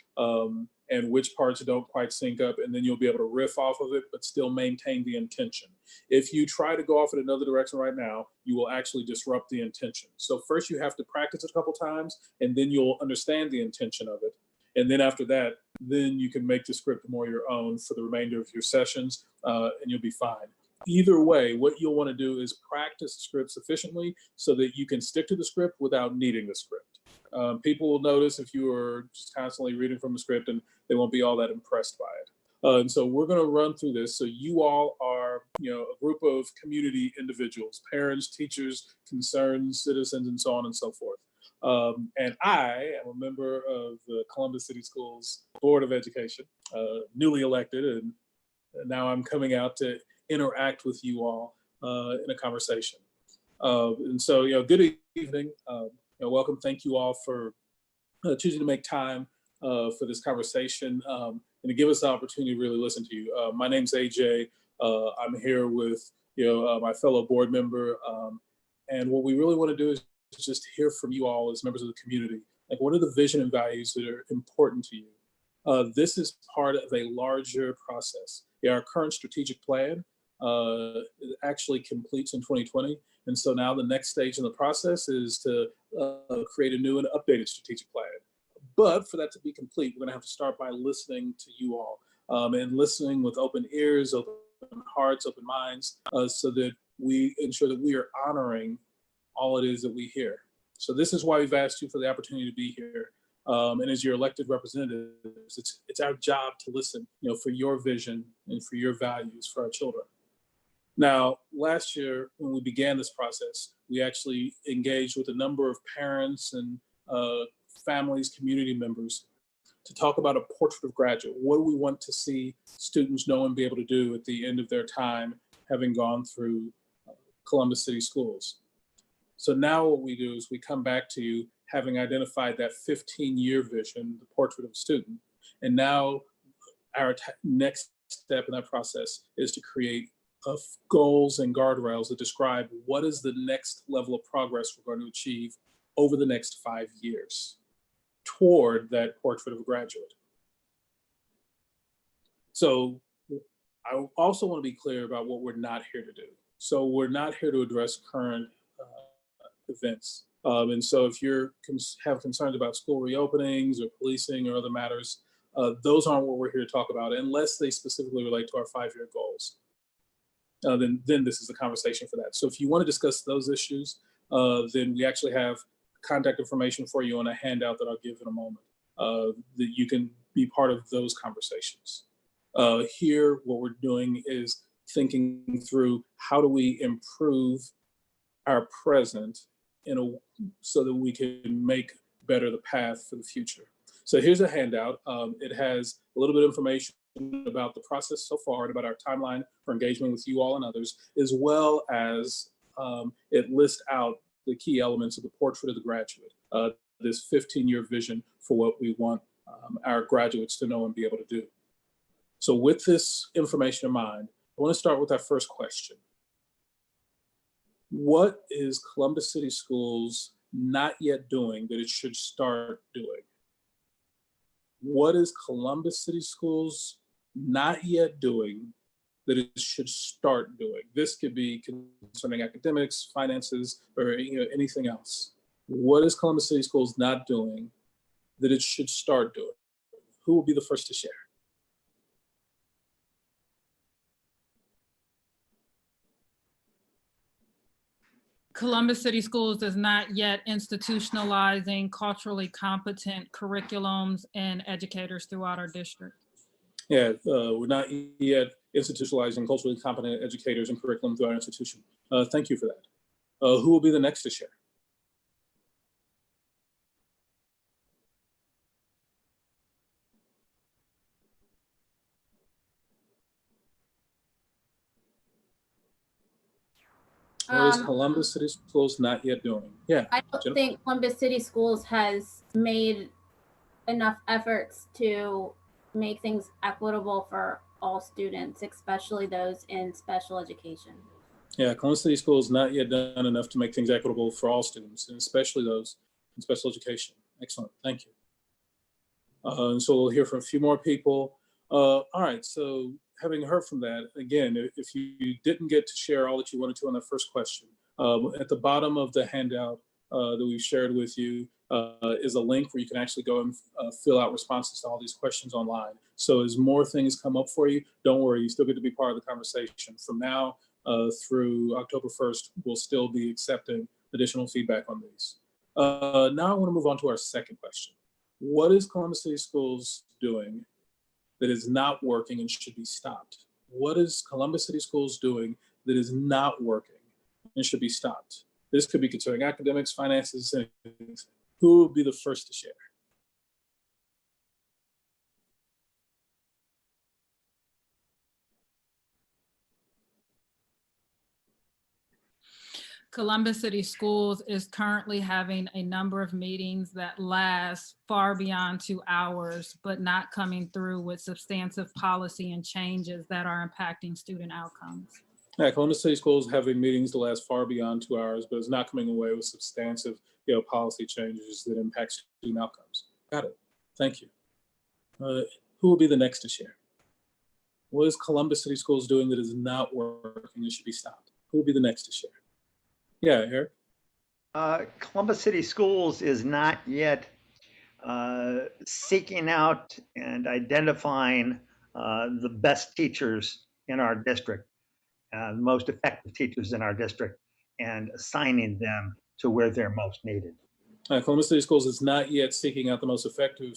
F: and which parts don't quite sync up, and then you'll be able to riff off of it, but still maintain the intention. If you try to go off in another direction right now, you will actually disrupt the intention. So first you have to practice it a couple times, and then you'll understand the intention of it. And then after that, then you can make the script more your own for the remainder of your sessions, and you'll be fine. Either way, what you'll want to do is practice the script sufficiently so that you can stick to the script without needing the script. People will notice if you are just constantly reading from a script, and they won't be all that impressed by it. And so we're going to run through this. So you all are, you know, a group of community individuals, parents, teachers, concerned citizens, and so on and so forth. And I am a member of the Columbus City Schools Board of Education, newly elected, and now I'm coming out to interact with you all in a conversation. And so, you know, good evening. You know, welcome. Thank you all for choosing to make time for this conversation and to give us the opportunity to really listen to you. My name's AJ. I'm here with, you know, my fellow board member. And what we really want to do is just hear from you all as members of the community. Like, what are the vision and values that are important to you? This is part of a larger process. Yeah, our current strategic plan actually completes in 2020. And so now the next stage in the process is to create a new and updated strategic plan. But for that to be complete, we're going to have to start by listening to you all and listening with open ears, open hearts, open minds, so that we ensure that we are honoring all it is that we hear. So this is why we've asked you for the opportunity to be here. And as your elected representatives, it's our job to listen, you know, for your vision and for your values for our children. Now, last year, when we began this process, we actually engaged with a number of parents and families, community members, to talk about a portrait of graduate. What do we want to see students know and be able to do at the end of their time, having gone through Columbus City Schools? So now what we do is we come back to you having identified that 15-year vision, the portrait of a student. And now our next step in that process is to create goals and guardrails that describe what is the next level of progress we're going to achieve over the next 5 years toward that portrait of a graduate. So I also want to be clear about what we're not here to do. So we're not here to address current events. And so if you have concerns about school reopenings or policing or other matters, Those aren't what we're here to talk about unless they specifically relate to our 5-year goals. Then this is the conversation for that. So if you want to discuss those issues, then we actually have contact information for you on a handout that I'll give in a moment, that you can be part of those conversations. Here, what we're doing is thinking through how do we improve our present so that we can make better the path for the future. So here's a handout. It has a little bit of information about the process so far and about our timeline for engagement with you all and others, as well as it lists out the key elements of the portrait of the graduate, this 15-year vision for what we want our graduates to know and be able to do. So with this information in mind, I want to start with our first question. What is Columbus City Schools not yet doing that it should start doing? What is Columbus City Schools not yet doing that it should start doing? This could be concerning academics, finances, or anything else. What is Columbus City Schools not doing that it should start doing? Who will be the first to share?
I: Columbus City Schools is not yet institutionalizing culturally competent curriculums and educators throughout our district.
F: Yeah, we're not yet institutionalizing culturally competent educators and curriculum through our institution. Thank you for that. Who will be the next to share? What is Columbus City Schools not yet doing? Yeah.
A: I don't think Columbus City Schools has made enough efforts to make things equitable for all students, especially those in special education.
F: Yeah, Columbus City Schools not yet done enough to make things equitable for all students, and especially those in special education. Excellent, thank you. And so we'll hear from a few more people. All right, so having heard from that, again, if you didn't get to share all that you wanted to on that first question, at the bottom of the handout that we've shared with you is a link where you can actually go and fill out responses to all these questions online. So as more things come up for you, don't worry, you still get to be part of the conversation. From now through October 1st, we'll still be accepting additional feedback on these. Now I want to move on to our second question. What is Columbus City Schools doing that is not working and should be stopped? What is Columbus City Schools doing that is not working and should be stopped? This could be concerning academics, finances, and anything. Who will be the first to share?
I: Columbus City Schools is currently having a number of meetings that last far beyond 2 hours, but not coming through with substantive policy and changes that are impacting student outcomes.
F: Yeah, Columbus City Schools having meetings that last far beyond 2 hours, but it's not coming away with substantive policy changes that impact student outcomes. Got it. Thank you. Who will be the next to share? What is Columbus City Schools doing that is not working and should be stopped? Who will be the next to share? Yeah, Eric.
D: Columbus City Schools is not yet seeking out and identifying the best teachers in our district, the most effective teachers in our district, and assigning them to where they're most needed.
F: Columbus City Schools is not yet seeking out the most effective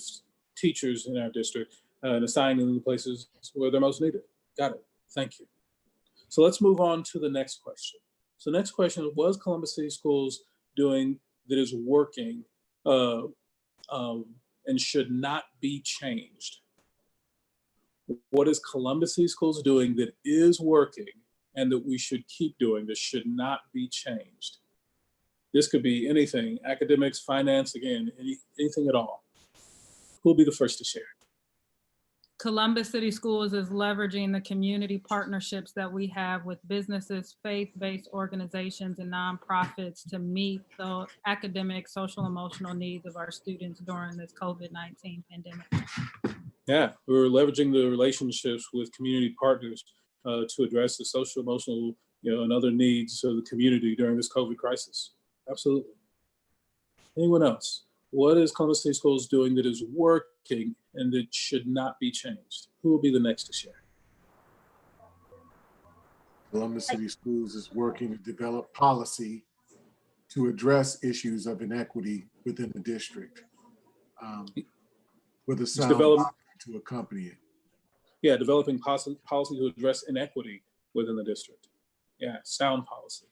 F: teachers in our district and assigning them to places where they're most needed. Got it. Thank you. So let's move on to the next question. So next question is, what is Columbus City Schools doing that is working and should not be changed? What is Columbus City Schools doing that is working and that we should keep doing that should not be changed? This could be anything, academics, finance, again, anything at all. Who will be the first to share?
I: Columbus City Schools is leveraging the community partnerships that we have with businesses, faith-based organizations, and nonprofits to meet the academic, social, emotional needs of our students during this COVID-19 pandemic.
F: Yeah, we're leveraging the relationships with community partners to address the social, emotional, and other needs of the community during this COVID crisis. Absolutely. Anyone else? What is Columbus City Schools doing that is working and that should not be changed? Who will be the next to share?
H: Columbus City Schools is working to develop policy to address issues of inequity within the district, with a sound policy to accompany it.
F: Yeah, developing policy to address inequity within the district. Yeah, sound policy.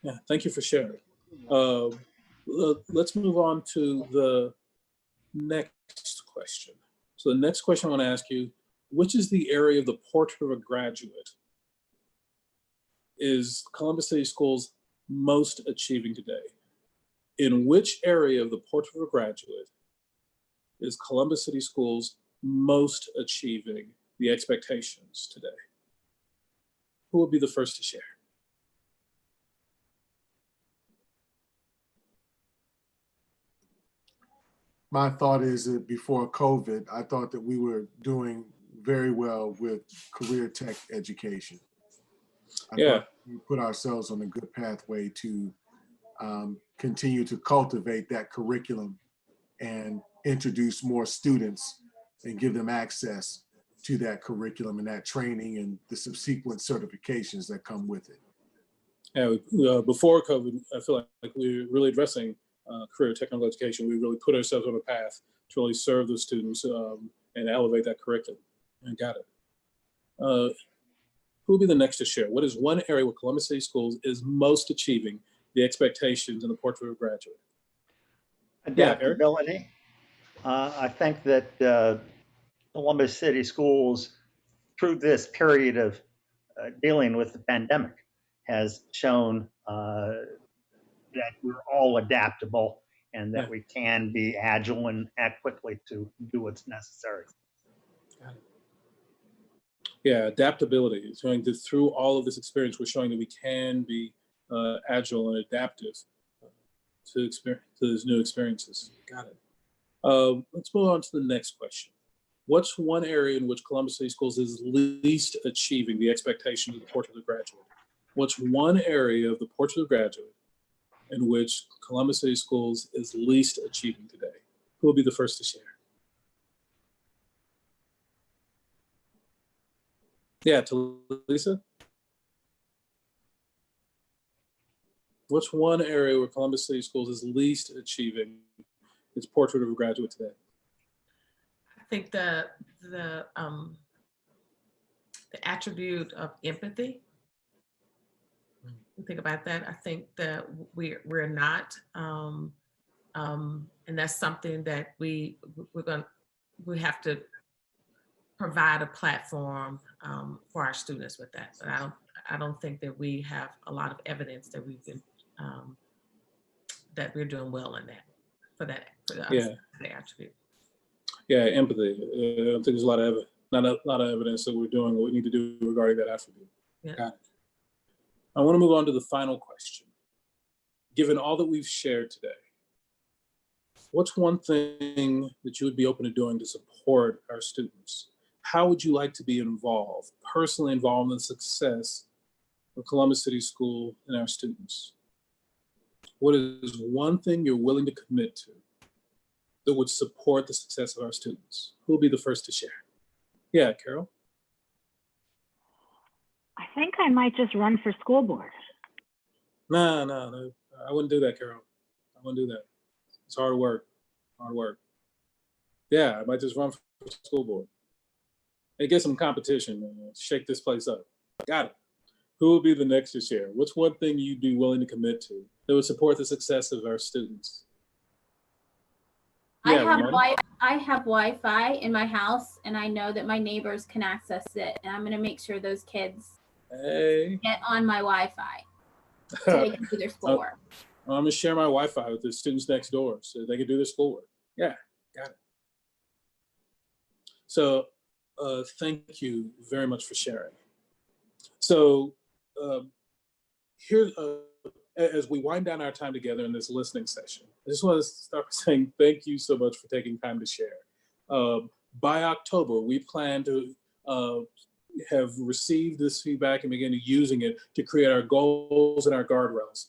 F: Yeah, thank you for sharing. Let's move on to the next question. So the next question I want to ask you, which is the area of the portrait of a graduate is Columbus City Schools most achieving today? In which area of the portrait of a graduate is Columbus City Schools most achieving the expectations today? Who will be the first to share?
H: My thought is that before COVID, I thought that we were doing very well with career tech education. I thought we put ourselves on a good pathway to continue to cultivate that curriculum and introduce more students and give them access to that curriculum and that training and the subsequent certifications that come with it.
F: Yeah, before COVID, I feel like we were really addressing career technical education. We really put ourselves on a path to really serve the students and elevate that curriculum. I got it. Who will be the next to share? What is one area where Columbus City Schools is most achieving the expectations in the portrait of a graduate?
D: Adaptability. I think that Columbus City Schools, through this period of dealing with the pandemic, has shown that we're all adaptable and that we can be agile and act quickly to do what's necessary.
F: Yeah, adaptability. Showing that through all of this experience, we're showing that we can be agile and adaptive to these new experiences. Got it. Let's move on to the next question. What's one area in which Columbus City Schools is least achieving the expectations of the portrait of the graduate? What's one area of the portrait of the graduate in which Columbus City Schools is least achieving today? Who will be the first to share? Yeah, Lisa. What's one area where Columbus City Schools is least achieving its portrait of a graduate today?
J: I think the attribute of empathy. Think about that. I think that we're not, and that's something that we have to provide a platform for our students with that. But I don't think that we have a lot of evidence that we've been that we're doing well in that for the attribute.
F: Yeah, empathy. I don't think there's not a lot of evidence that we're doing what we need to do regarding that attribute.
J: Yeah.
F: Got it. I want to move on to the final question. Given all that we've shared today, what's one thing that you would be open to doing to support our students? How would you like to be involved, personally involved in the success of Columbus City School and our students? What is one thing you're willing to commit to that would support the success of our students? Who will be the first to share? Yeah, Carol?
C: I think I might just run for school board.
F: No, I wouldn't do that, Carol. I wouldn't do that. It's hard work, Yeah, I might just run for school board. Hey, get some competition and shake this place up. Got it. Who will be the next to share? What's one thing you'd be willing to commit to that would support the success of our students?
A: I have Wi-Fi in my house, and I know that my neighbors can access it, and I'm going to make sure those kids get on my Wi-Fi so they can do their schoolwork.
F: I'm going to share my Wi-Fi with the students next door so they can do their schoolwork. Yeah, got it. So thank you very much for sharing. So here, as we wind down our time together in this listening session, I just want to start by saying thank you so much for taking time to share. By October, we plan to have received this feedback and begin using it to create our goals and our guardrails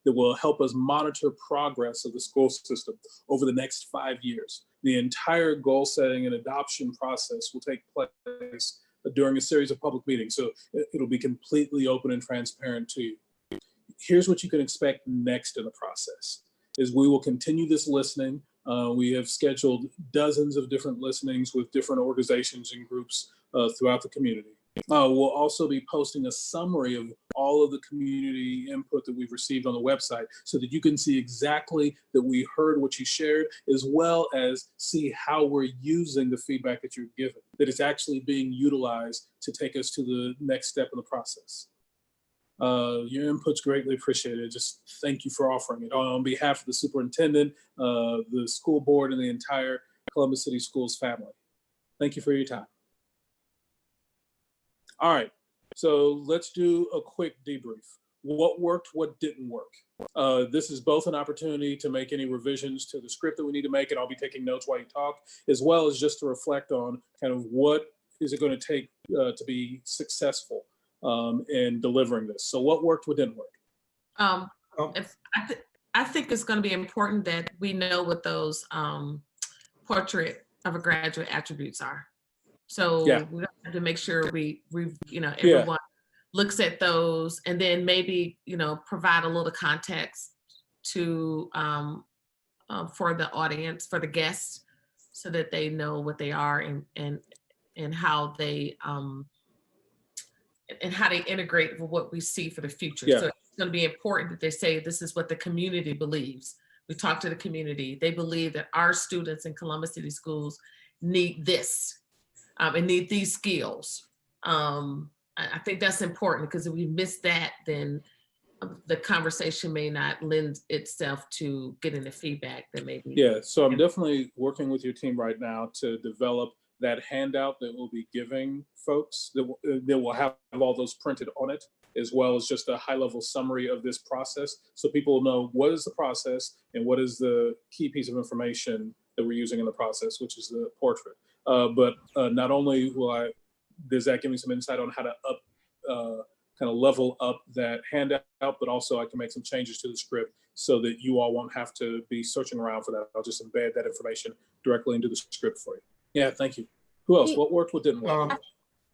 F: that will help us monitor progress of the school system over the next 5 years. The entire goal setting and adoption process will take place during a series of public meetings. So it'll be completely open and transparent to you. Here's what you can expect next in the process is we will continue this listening. We have scheduled dozens of different listenings with different organizations and groups throughout the community. We'll also be posting a summary of all of the community input that we've received on the website so that you can see exactly that we heard what you shared, as well as see how we're using the feedback that you've given, that it's actually being utilized to take us to the next step in the process. Your input's greatly appreciated. Just thank you for offering it. On behalf of the superintendent, the school board, and the entire Columbus City Schools family. Thank you for your time. All right, so let's do a quick debrief. What worked, what didn't work? This is both an opportunity to make any revisions to the script that we need to make, and I'll be taking notes while you talk, as well as just to reflect on kind of what is it going to take to be successful in delivering this. So what worked, what didn't work?
J: I think it's going to be important that we know what those portrait of a graduate attributes are. So
F: Yeah.
J: we have to make sure we everyone looks at those, and then maybe, provide a little context to for the audience, for the guests, so that they know what they are and how they integrate with what we see for the future.
F: Yeah.
J: So it's going to be important that they say, this is what the community believes. We talk to the community. They believe that our students in Columbus City Schools need this and need these skills. I think that's important, because if we miss that, then the conversation may not lend itself to getting the feedback that maybe.
F: Yeah, so I'm definitely working with your team right now to develop that handout that we'll be giving folks that will have all those printed on it, as well as just a high-level summary of this process, so people will know what is the process and what is the key piece of information that we're using in the process, which is the portrait. But not only does that give me some insight on how to kind of level up that handout, but also I can make some changes to the script so that you all won't have to be searching around for that. I'll just embed that information directly into the script for you. Yeah, thank you. Who else? What worked, what didn't work?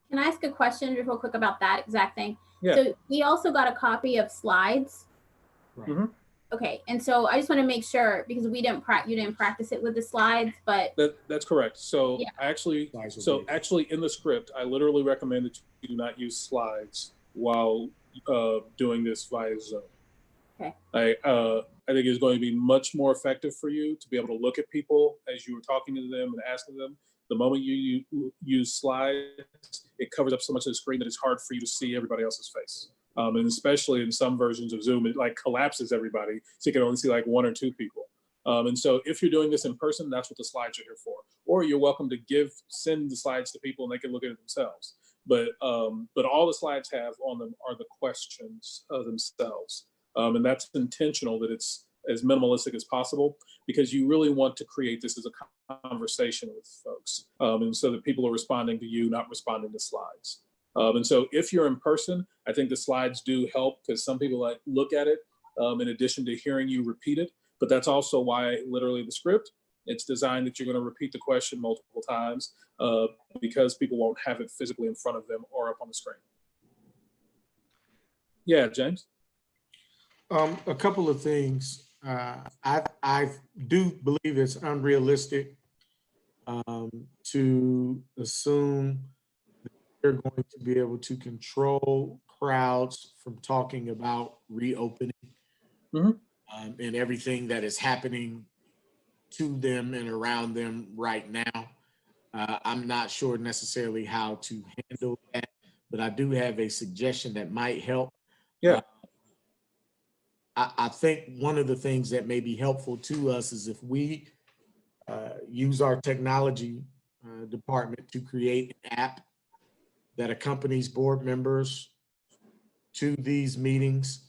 A: Can I ask a question real quick about that exact thing?
F: Yeah.
A: So we also got a copy of slides.
B: Right.
F: Mm-hmm.
A: Okay, and so I just want to make sure, because you didn't practice it with the slides, but
F: That's correct. So
A: yeah.
F: actually in the script, I literally recommend that you do not use slides while doing this via Zoom.
A: Okay.
F: I think it's going to be much more effective for you to be able to look at people as you were talking to them and asking them. The moment you use slides, it covers up so much of the screen that it's hard for you to see everybody else's face. And especially in some versions of Zoom, it like collapses everybody, so you can only see like one or two people. And so if you're doing this in person, that's what the slides are here for. Or you're welcome to send the slides to people and they can look at it themselves. But all the slides have on them are the questions themselves. And that's intentional, that it's as minimalistic as possible, because you really want to create this as a conversation with folks. And so that people are responding to you, not responding to slides. And so if you're in person, I think the slides do help, because some people look at it in addition to hearing you repeat it. But that's also why literally the script, it's designed that you're going to repeat the question multiple times because people won't have it physically in front of them or up on the screen. Yeah, James?
E: A couple of things. I do believe it's unrealistic to assume that they're going to be able to control crowds from talking about reopening and everything that is happening to them and around them right now. I'm not sure necessarily how to handle that, but I do have a suggestion that might help.
F: Yeah.
E: I think one of the things that may be helpful to us is if we use our technology department to create an app that accompanies board members to these meetings,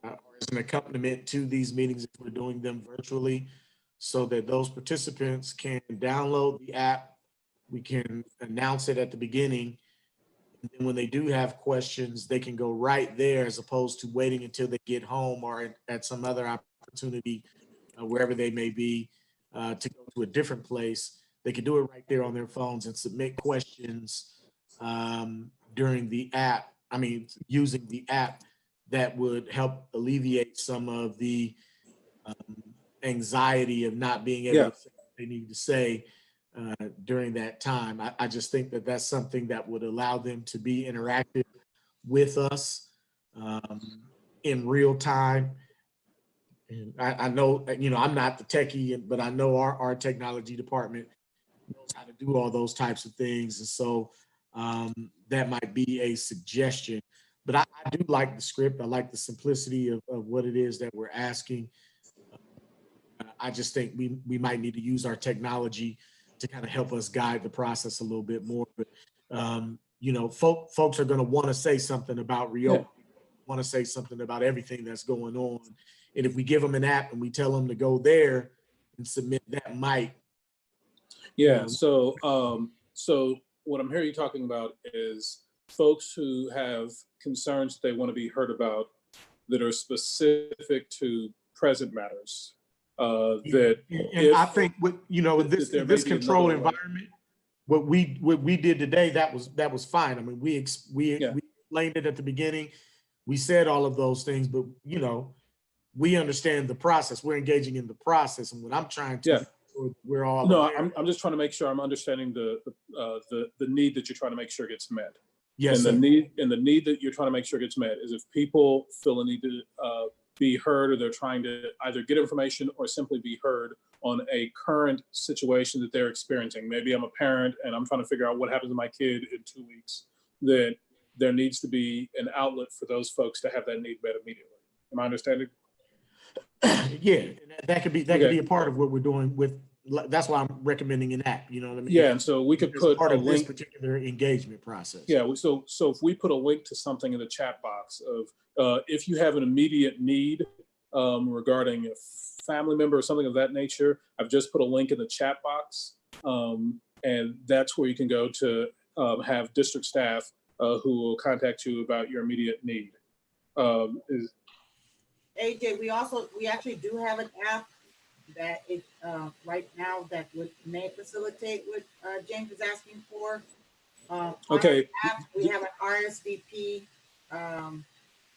E: or as an accompaniment to these meetings if we're doing them virtually, so that those participants can download the app. We can announce it at the beginning, And then when they do have questions, they can go right there as opposed to waiting until they get home or at some other opportunity, wherever they may be, to go to a different place. They can do it right there on their phones and submit questions during the app. I mean, using the app, that would help alleviate some of the anxiety of not being able to say what they need to say during that time. I just think that that's something that would allow them to be interactive with us in real time. And I know, I'm not the techie, but I know our technology department knows how to do all those types of things. And so that might be a suggestion. But I do like the script. I like the simplicity of what it is that we're asking. I just think we might need to use our technology to kind of help us guide the process a little bit more. But, folks are going to want to say something about reopening, want to say something about everything that's going on. And if we give them an app and we tell them to go there and submit, that might.
F: Yeah. So what I'm hearing you talking about is folks who have concerns they want to be heard about that are specific to present matters.
E: I think with this controlled environment, what we did today, that was fine. I mean, we explained it at the beginning. We said all of those things, but we understand the process. We're engaging in the process, and what I'm trying to we're all
F: I'm just trying to make sure I'm understanding the need that you're trying to make sure gets met.
E: Yes,
F: and the need that you're trying to make sure gets met is if people feel a need to be heard, or they're trying to either get information or simply be heard on a current situation that they're experiencing. Maybe I'm a parent and I'm trying to figure out what happens to my kid in 2 weeks. That there needs to be an outlet for those folks to have that need met immediately. Am I understanding?
E: Yeah, that could be a part of what we're doing with. That's why I'm recommending an app. You know what I mean?
F: Yeah, and so we could put
E: part
F: a
E: of
F: link,
E: this particular engagement process.
F: Yeah, so if we put a link to something in the chat box of if you have an immediate need regarding a family member or something of that nature, I've just put a link in the chat box, and that's where you can go to have district staff who will contact you about your immediate need.
G: AJ, we actually do have an app that it right now that may facilitate what James is asking for.
F: Okay.
G: App, we have an RSVP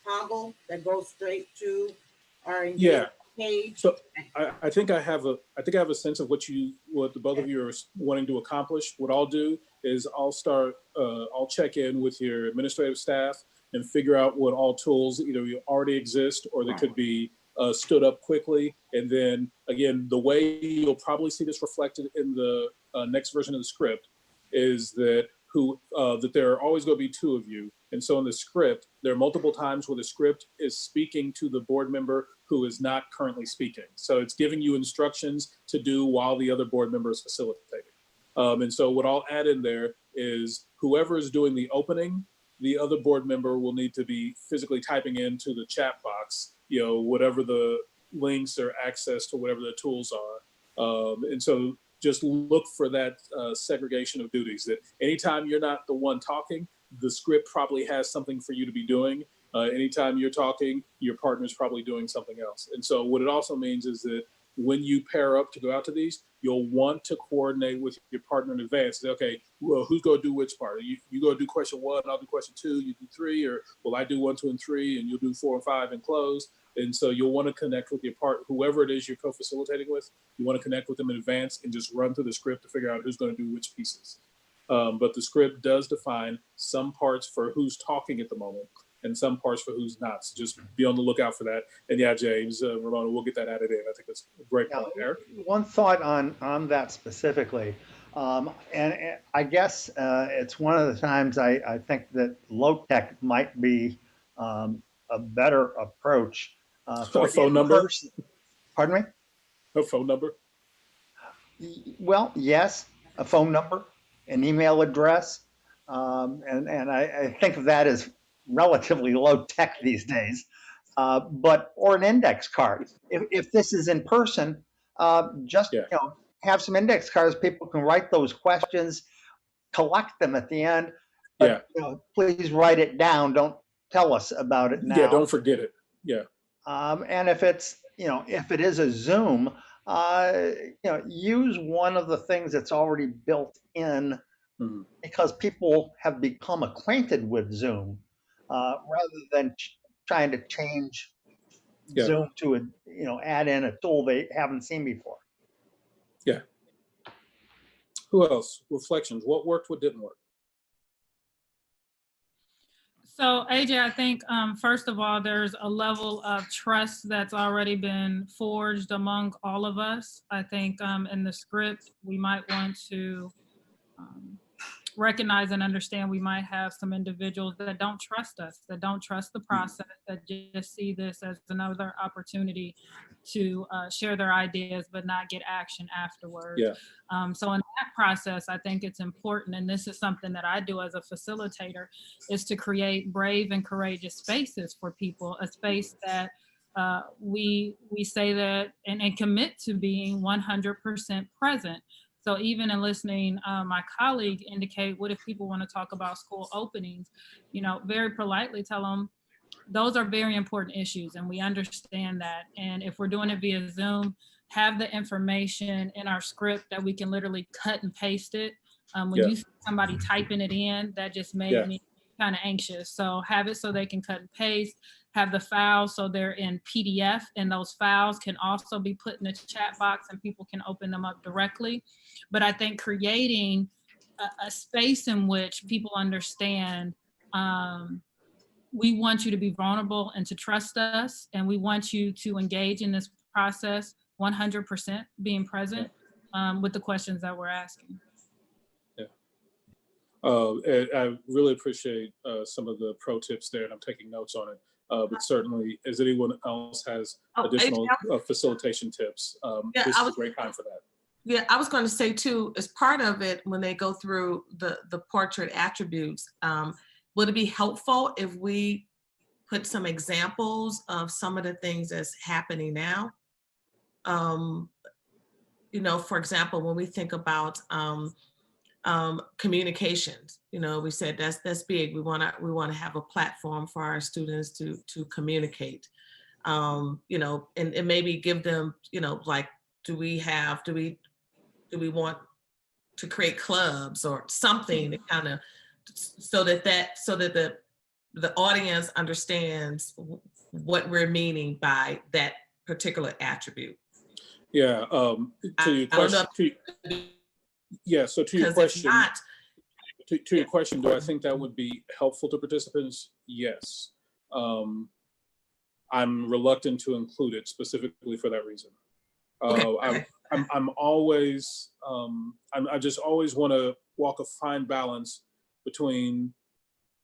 G: toggle that goes straight to our engagement page.
F: So I think I have a sense of what the both of you are wanting to accomplish. What I'll do is I'll check in with your administrative staff and figure out what all tools either already exist or they could be stood up quickly. And then again, the way you'll probably see this reflected in the next version of the script is that that there are always going to be two of you. And so in the script, there are multiple times where the script is speaking to the board member who is not currently speaking. So it's giving you instructions to do while the other board member is facilitating. And so what I'll add in there is whoever is doing the opening, the other board member will need to be physically typing into the chat box, whatever the links or access to whatever the tools are. And so just look for that segregation of duties, that anytime you're not the one talking, the script probably has something for you to be doing. Anytime you're talking, your partner's probably doing something else. And so what it also means is that when you pair up to go out to these, you'll want to coordinate with your partner in advance. Say, okay, well, who's going to do which part? You go do question 1, I'll do question 2, you do 3, or will I do 1, 2, and 3, and you'll do 4 and 5 and close. And so you'll want to connect with your whoever it is you're co-facilitating with. You want to connect with them in advance and just run through the script to figure out who's going to do which pieces. But the script does define some parts for who's talking at the moment and some parts for who's not. So just be on the lookout for that. And yeah, James, Ramona, we'll get that added in. I think that's a great point, Eric.
D: One thought on that specifically. And I guess it's one of the times I think that low tech might be a better approach.
F: For a phone number?
D: Pardon me?
F: A phone number?
D: Well, yes, a phone number, an email address. And I think of that as relatively low tech these days, or an index card. If this is in person, just have some index cards. People can write those questions, collect them at the end. But please write it down. Don't tell us about it now.
F: Yeah, don't forget it. Yeah.
D: And if it's, if it is a Zoom, use one of the things that's already built in, because people have become acquainted with Zoom, rather than trying to change Zoom to add in a tool they haven't seen before.
F: Yeah. Who else? Reflections. What worked? What didn't work?
I: So AJ, I think first of all, there's a level of trust that's already been forged among all of us. I think in the script, we might want to recognize and understand we might have some individuals that don't trust us, that don't trust the process, that just see this as another opportunity to share their ideas but not get action afterwards.
F: Yeah.
I: So in that process, I think it's important, and this is something that I do as a facilitator, is to create brave and courageous spaces for people, a space that we say that and commit to being 100% present. So even in listening, my colleague indicate, what if people want to talk about school openings? Very politely tell them, those are very important issues and we understand that. And if we're doing it via Zoom, have the information in our script that we can literally cut and paste it. When you see somebody typing it in, that just made me kind of anxious. So have it so they can cut and paste, have the files so they're in PDF, and those files can also be put in the chat box and people can open them up directly. But I think creating a space in which people understand we want you to be vulnerable and to trust us, and we want you to engage in this process 100% being present with the questions that we're asking.
F: I really appreciate some of the pro tips there, and I'm taking notes on it. But certainly, as anyone else has additional facilitation tips, this is a great time for that.
J: Yeah, I was going to say too, as part of it, when they go through the portrait attributes, would it be helpful if we put some examples of some of the things that's happening now? For example, when we think about communications, we said that's big. We want to have a platform for our students to communicate. And maybe give them, like, do we want to create clubs or something to kind of, so that the audience understands what we're meaning by that particular attribute.
F: Yeah. To your question. So to your question. To your question, do I think that would be helpful to participants? Yes. I'm reluctant to include it specifically for that reason. I'm always, I just always want to walk a fine balance between,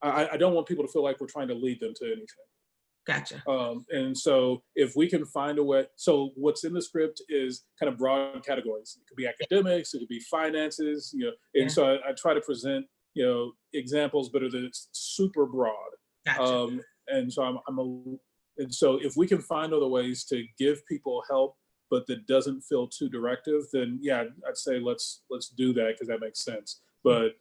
F: I don't want people to feel like we're trying to lead them to anything.
J: Gotcha.
F: And so if we can find a way, so what's in the script is kind of broad categories. It could be academics, it could be finances, and so I try to present, examples, but it's super broad.
J: Gotcha.
F: And so and so if we can find other ways to give people help, but that doesn't feel too directive, then I'd say let's do that, because that makes sense. But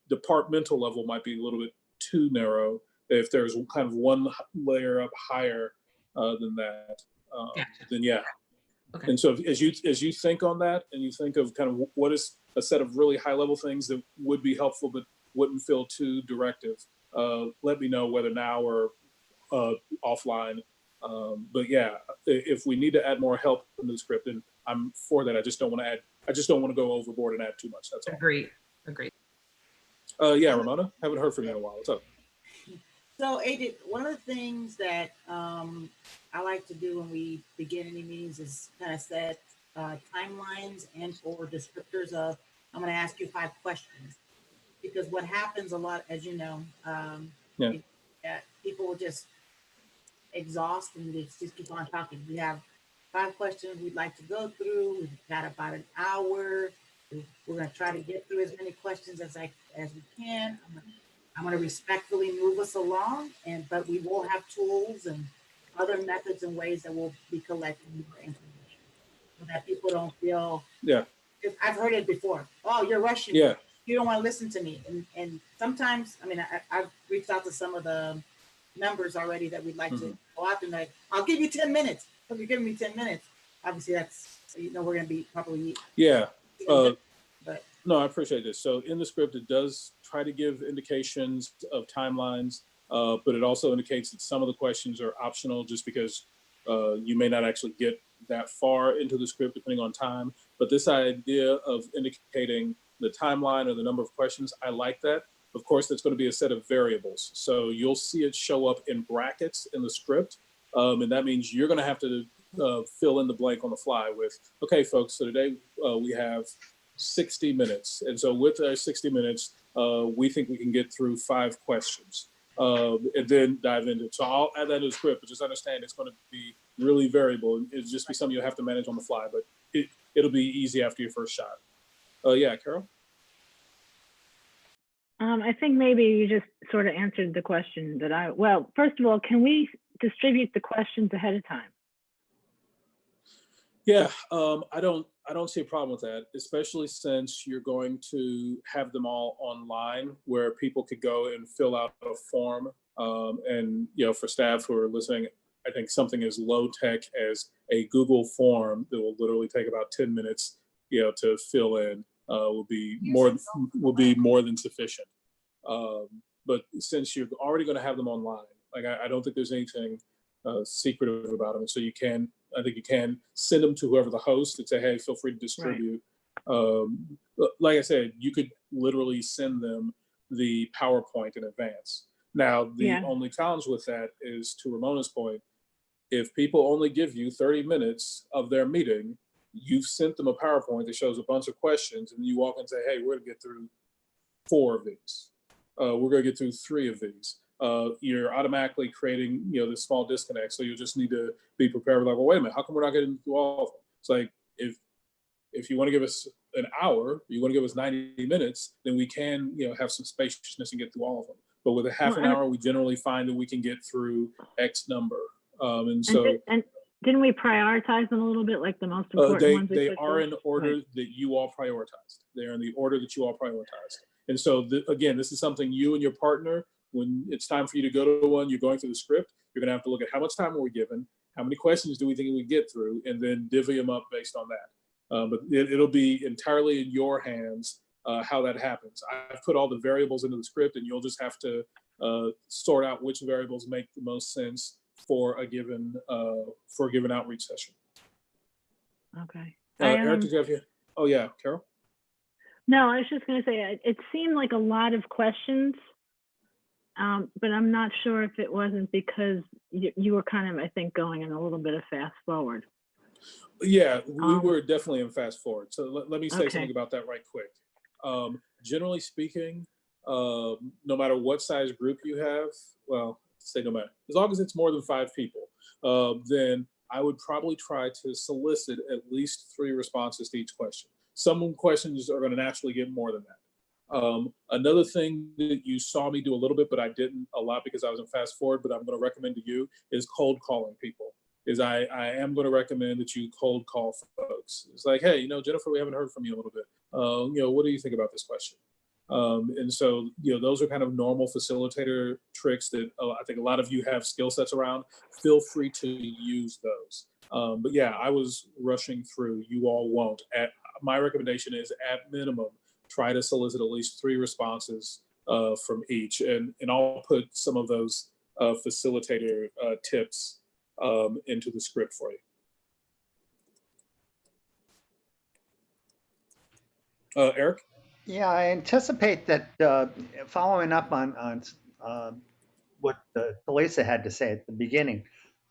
F: departmental level might be a little bit too narrow. If there's kind of one layer up higher than that, then Okay. And so as you think on that, and you think of kind of what is a set of really high level things that would be helpful but wouldn't feel too directive, let me know, whether now or offline. But if we need to add more help in the script, then I'm for that. I just don't want to go overboard and add too much. That's all.
J: Agreed.
F: Ramona, haven't heard from you in a while. What's up?
G: So, AJ, one of the things that I like to do when we begin any meetings is kind of set timelines and or descriptors of, I'm going to ask you 5 questions. Because what happens a lot, as you know, people will just exhaust and they just keep on talking. We have 5 questions we'd like to go through. We've got about an hour. We're going to try to get through as many questions as we can. I'm going to respectfully move us along, but we will have tools and other methods and ways that we'll be collecting more information so that people don't feel.
F: Yeah.
G: I've heard it before. Oh, you're rushing.
F: Yeah.
G: you don't want to listen to me. And sometimes, I mean, I've reached out to some of the members already that we'd like to go out and like, I'll give you 10 minutes. If you're giving me 10 minutes, obviously that's, you know, we're going to be probably.
F: Yeah.
G: But
F: No, I appreciate this. So in the script, it does try to give indications of timelines, but it also indicates that some of the questions are optional just because you may not actually get that far into the script depending on time. But this idea of indicating the timeline or the number of questions, I like that. Of course, that's going to be a set of variables. So you'll see it show up in brackets in the script. And that means you're going to have to fill in the blank on the fly with, okay, folks, so today we have 60 minutes. And so with our 60 minutes, we think we can get through 5 questions and then dive into it. So I'll add that to the script, but just understand it's going to be really variable. It'll just be something you'll have to manage on the fly, but it'll be easy after your first shot. Yeah, Carol?
C: I think maybe you just sort of answered the question that well, first of all, can we distribute the questions ahead of time?
F: Yeah, I don't see a problem with that, especially since you're going to have them all online where people could go and fill out a form. And, you know, for staff who are listening, I think something as low tech as a Google form that will literally take about 10 minutes, you know, to fill in will be more than sufficient. But since you're already going to have them online, like I don't think there's anything secretive about them. So I think you can send them to whoever the host and say, hey, feel free to distribute. Right. Like I said, you could literally send them the PowerPoint in advance. Now, the only challenge with that is, to Ramona's point, if people only give you 30 minutes of their meeting, you've sent them a PowerPoint that shows a bunch of questions, and you walk and say, hey, we're going to get through 4 of these. We're going to get through 3 of these. You're automatically creating, you know, this small disconnect. So you just need to be prepared with like, well, wait a minute, how come we're not getting through all of them? It's like, if you want to give us an hour, you want to give us 90 minutes, then we can, you know, have some spaciousness and get through all of them. But with a half an hour, we generally find that we can get through X number. And
C: didn't we prioritize them a little bit, like the most important ones?
F: They are in order that you all prioritized. They're in the order that you all prioritized. And so, again, this is something you and your partner, when it's time for you to go to one, you're going through the script, you're going to have to look at how much time are we given, how many questions do we think we get through, and then divvy them up based on that. But it'll be entirely in your hands how that happens. I've put all the variables into the script, and you'll just have to sort out which variables make the most sense for a given outreach session.
C: Okay.
F: Eric, did you have your? Oh yeah, Carol.
C: No, I was just going to say it seemed like a lot of questions, but I'm not sure if it wasn't because you were kind of, I think, going in a little bit of fast forward.
F: Yeah, we were definitely in fast forward. So let me say something about that right quick. Generally speaking, no matter what size group you have, well, say no matter, as long as it's more than 5 people, then I would probably try to solicit at least 3 responses to each question. Some questions are going to naturally get more than that. Another thing that you saw me do a little bit, but I didn't a lot because I was in fast forward, but I'm going to recommend to you is cold calling people. I am going to recommend that you cold call folks. It's like, hey, you know, Jennifer, we haven't heard from you a little bit. You know, what do you think about this question? And so, you know, those are kind of normal facilitator tricks that I think a lot of you have skill sets around. Feel free to use those. But yeah, I was rushing through. You all won't. My recommendation is, at minimum, try to solicit at least 3 responses from each. And I'll put some of those facilitator tips into the script for you. Eric?
D: Yeah, I anticipate that following up on what Talisa had to say at the beginning,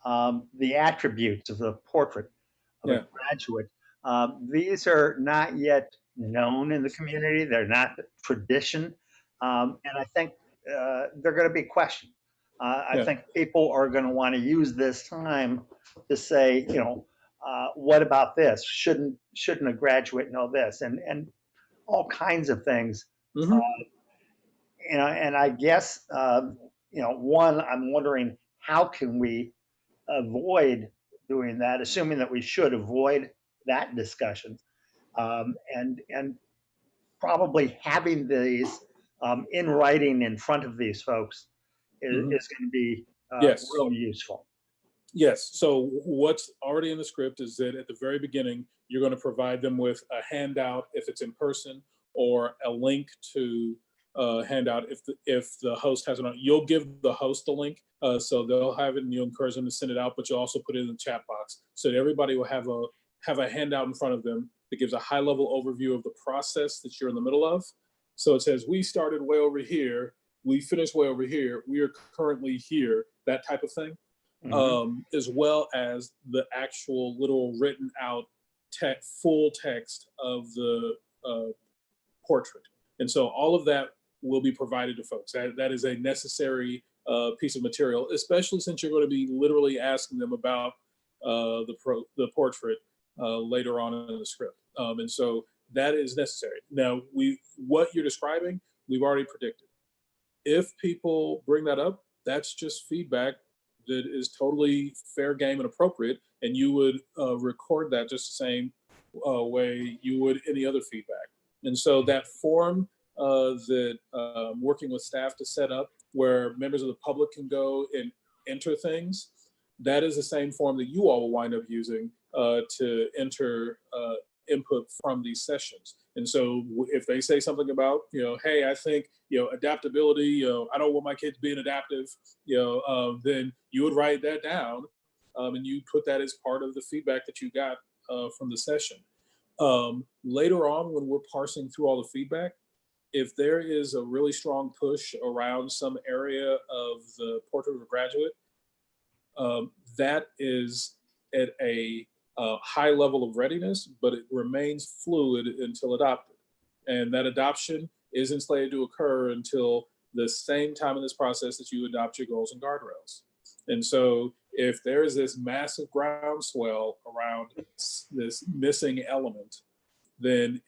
D: the attributes of the portrait of a graduate, these are not yet known in the community. They're not tradition. And I think they're going to be questioned. I think people are going to want to use this time to say, you know, what about this? Shouldn't a graduate know this? And all kinds of things.
F: Mm-hmm.
D: You know, and I guess, you know, one, I'm wondering how can we avoid doing that, assuming that we should avoid that discussion. And probably having these in writing in front of these folks is going to be
F: Yes.
D: really useful.
F: Yes. So what's already in the script is that at the very beginning, you're going to provide them with a handout if it's in person, or a link to handout if the host has it on. You'll give the host the link, so they'll have it, and you encourage them to send it out. But you'll also put it in the chat box so that everybody will have a handout in front of them that gives a high level overview of the process that you're in the middle of. So it says, we started way over here, we finished way over here, we are currently here, that type of thing. As well as the actual little written out full text of the portrait. And so all of that will be provided to folks. That is a necessary piece of material, especially since you're going to be literally asking them about the portrait later on in the script. And so that is necessary. Now, what you're describing, we've already predicted. If people bring that up, that's just feedback that is totally fair game and appropriate, and you would record that just the same way you would any other feedback. And so that form that working with staff to set up, where members of the public can go and enter things, that is the same form that you all will wind up using to enter input from these sessions. And so if they say something about, hey, I think, adaptability, I don't want my kids being adaptive, then you would write that down and you put that as part of the feedback that you got from the session. Later on, when we're parsing through all the feedback, if there is a really strong push around some area of the portrait of a graduate, that is at a high level of readiness, but it remains fluid until adopted. And that adoption isn't slated to occur until the same time in this process that you adopt your goals and guardrails. And so if there is this massive groundswell around this missing element, then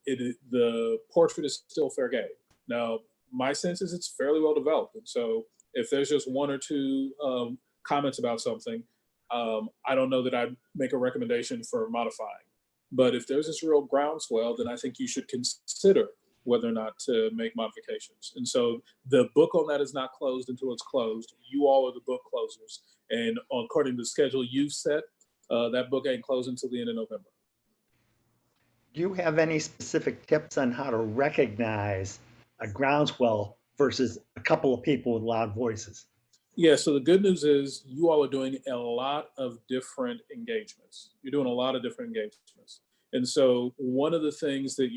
F: the portrait is still fair game. Now, my sense is it's fairly well developed. And so if there's just one or two comments about something, I don't know that I'd make a recommendation for modifying. But if there's this real groundswell, then I think you should consider whether or not to make modifications. And so the book on that is not closed until it's closed. You all are the book closers. And according to the schedule you've set, that book ain't closed until the end of November.
D: Do you have any specific tips on how to recognize a groundswell versus a couple of people with loud voices?
F: Yeah, so the good news is you all are doing a lot of different engagements. You're doing a lot of different engagements. And so one of the things that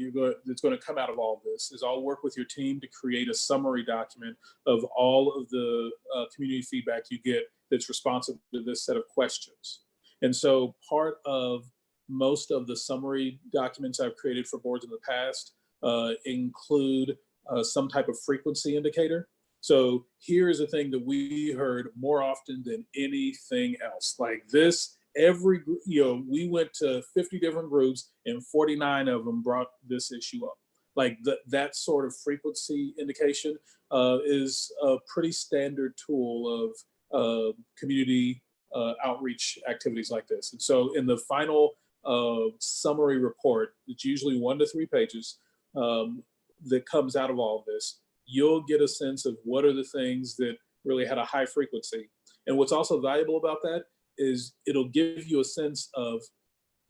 F: that's going to come out of all this is I'll work with your team to create a summary document of all of the community feedback you get that's responsive to this set of questions. And so part of most of the summary documents I've created for boards in the past include some type of frequency indicator. So here's a thing that we heard more often than anything else. Like this, we went to 50 different groups and 49 of them brought this issue up. Like that sort of frequency indication is a pretty standard tool of community outreach activities like this. And so in the final summary report, it's usually 1 to 3 pages that comes out of all of this. You'll get a sense of what are the things that really had a high frequency. And what's also valuable about that is it'll give you a sense of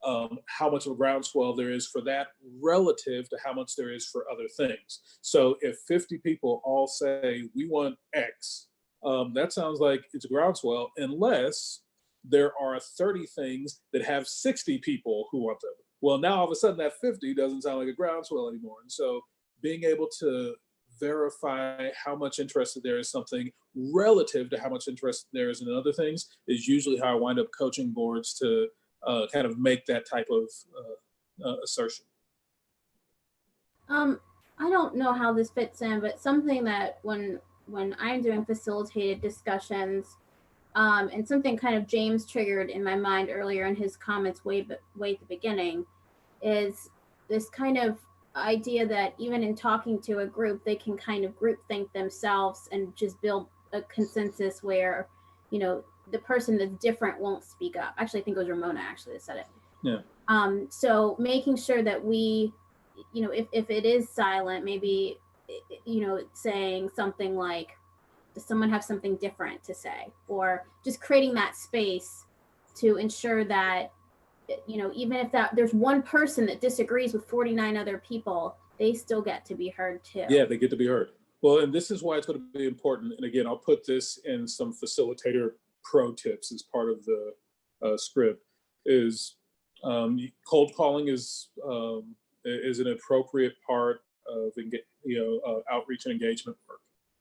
F: how much of a groundswell there is for that relative to how much there is for other things. So if 50 people all say, we want X, that sounds like it's a groundswell, unless there are 30 things that have 60 people who want them. Well, now all of a sudden that 50 doesn't sound like a groundswell anymore. And so being able to verify how much interest there is something relative to how much interest there is in other things is usually how I wind up coaching boards to kind of make that type of assertion.
A: I don't know how this fits in, but something that when I'm doing facilitated discussions, and something kind of James triggered in my mind earlier in his comments way at the beginning, is this kind of idea that even in talking to a group, they can kind of group think themselves and just build a consensus where, the person that's different won't speak up. Actually, I think it was Ramona that said it.
F: Yeah.
A: So making sure that we, you know, if it is silent, maybe, you know, saying something like, does someone have something different to say? Or just creating that space to ensure that, you know, even if that there's one person that disagrees with 49 other people, they still get to be heard too.
F: Yeah, they get to be heard. Well, and this is why it's going to be important. And again, I'll put this in some facilitator pro tips as part of the script. Is cold calling is an appropriate part of outreach and engagement work.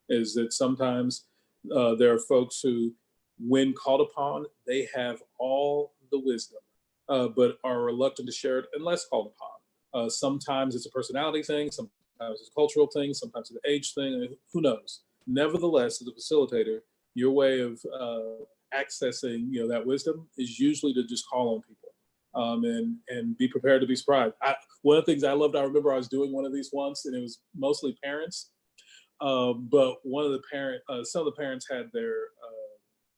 F: Is that sometimes there are folks who, when called upon, they have all the wisdom, but are reluctant to share it unless called upon. Sometimes it's a personality thing, sometimes it's a cultural thing, sometimes it's an age thing, who knows? Nevertheless, as a facilitator, your way of accessing that wisdom is usually to just call on people and be prepared to be surprised. One of the things I loved, I remember I was doing one of these once, and it was mostly parents, but one of the some of the parents had their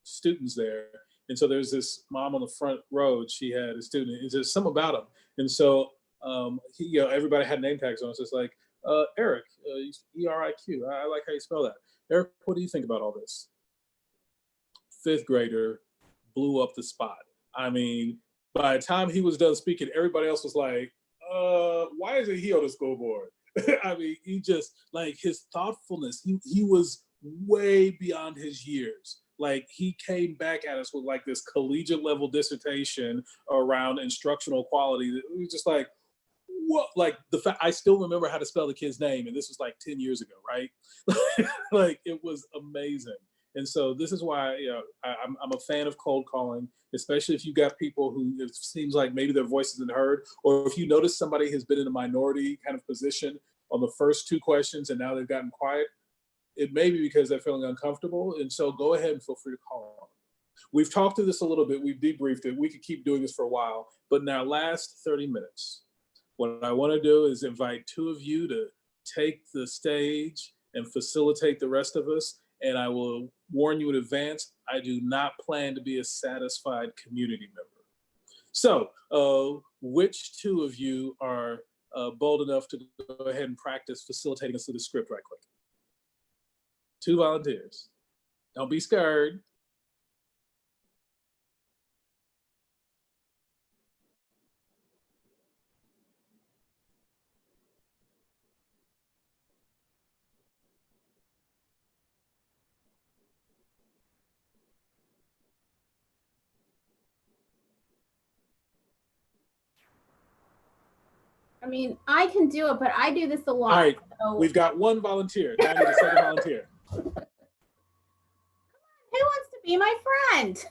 F: students there. And so there's this mom on the front row, she had a student, and there's something about him. And so everybody had name tags on. So it's like, Eric, E-R-I-Q. I like how you spell that. Eric, what do you think about all this? Fifth grader blew up the spot. I mean, by the time he was done speaking, everybody else was like, why isn't he on the school board? I mean, he just, like, his thoughtfulness, he was way beyond his years. Like, he came back at us with like this collegiate level dissertation around instructional quality. It was just like, what? Like, the fact, I still remember how to spell the kid's name, and this was like 10 years ago, right? Like, it was amazing. And so this is why I'm a fan of cold calling, especially if you got people who it seems like maybe their voice isn't heard, or if you notice somebody has been in a minority kind of position on the first two questions and now they've gotten quiet. It may be because they're feeling uncomfortable. And so go ahead and feel free to call on. We've talked through this a little bit. We've debriefed it. We could keep doing this for a while, but in our last 30 minutes, what I want to do is invite two of you to take the stage and facilitate the rest of us. And I will warn you in advance, I do not plan to be a satisfied community member. So which two of you are bold enough to go ahead and practice facilitating us through the script right quick? Two volunteers. Don't be scared.
A: I mean, I can do it, but I do this a lot.
F: All right,
A: so.
F: we've got one volunteer. Now I need a second volunteer.
A: Who wants to be my friend?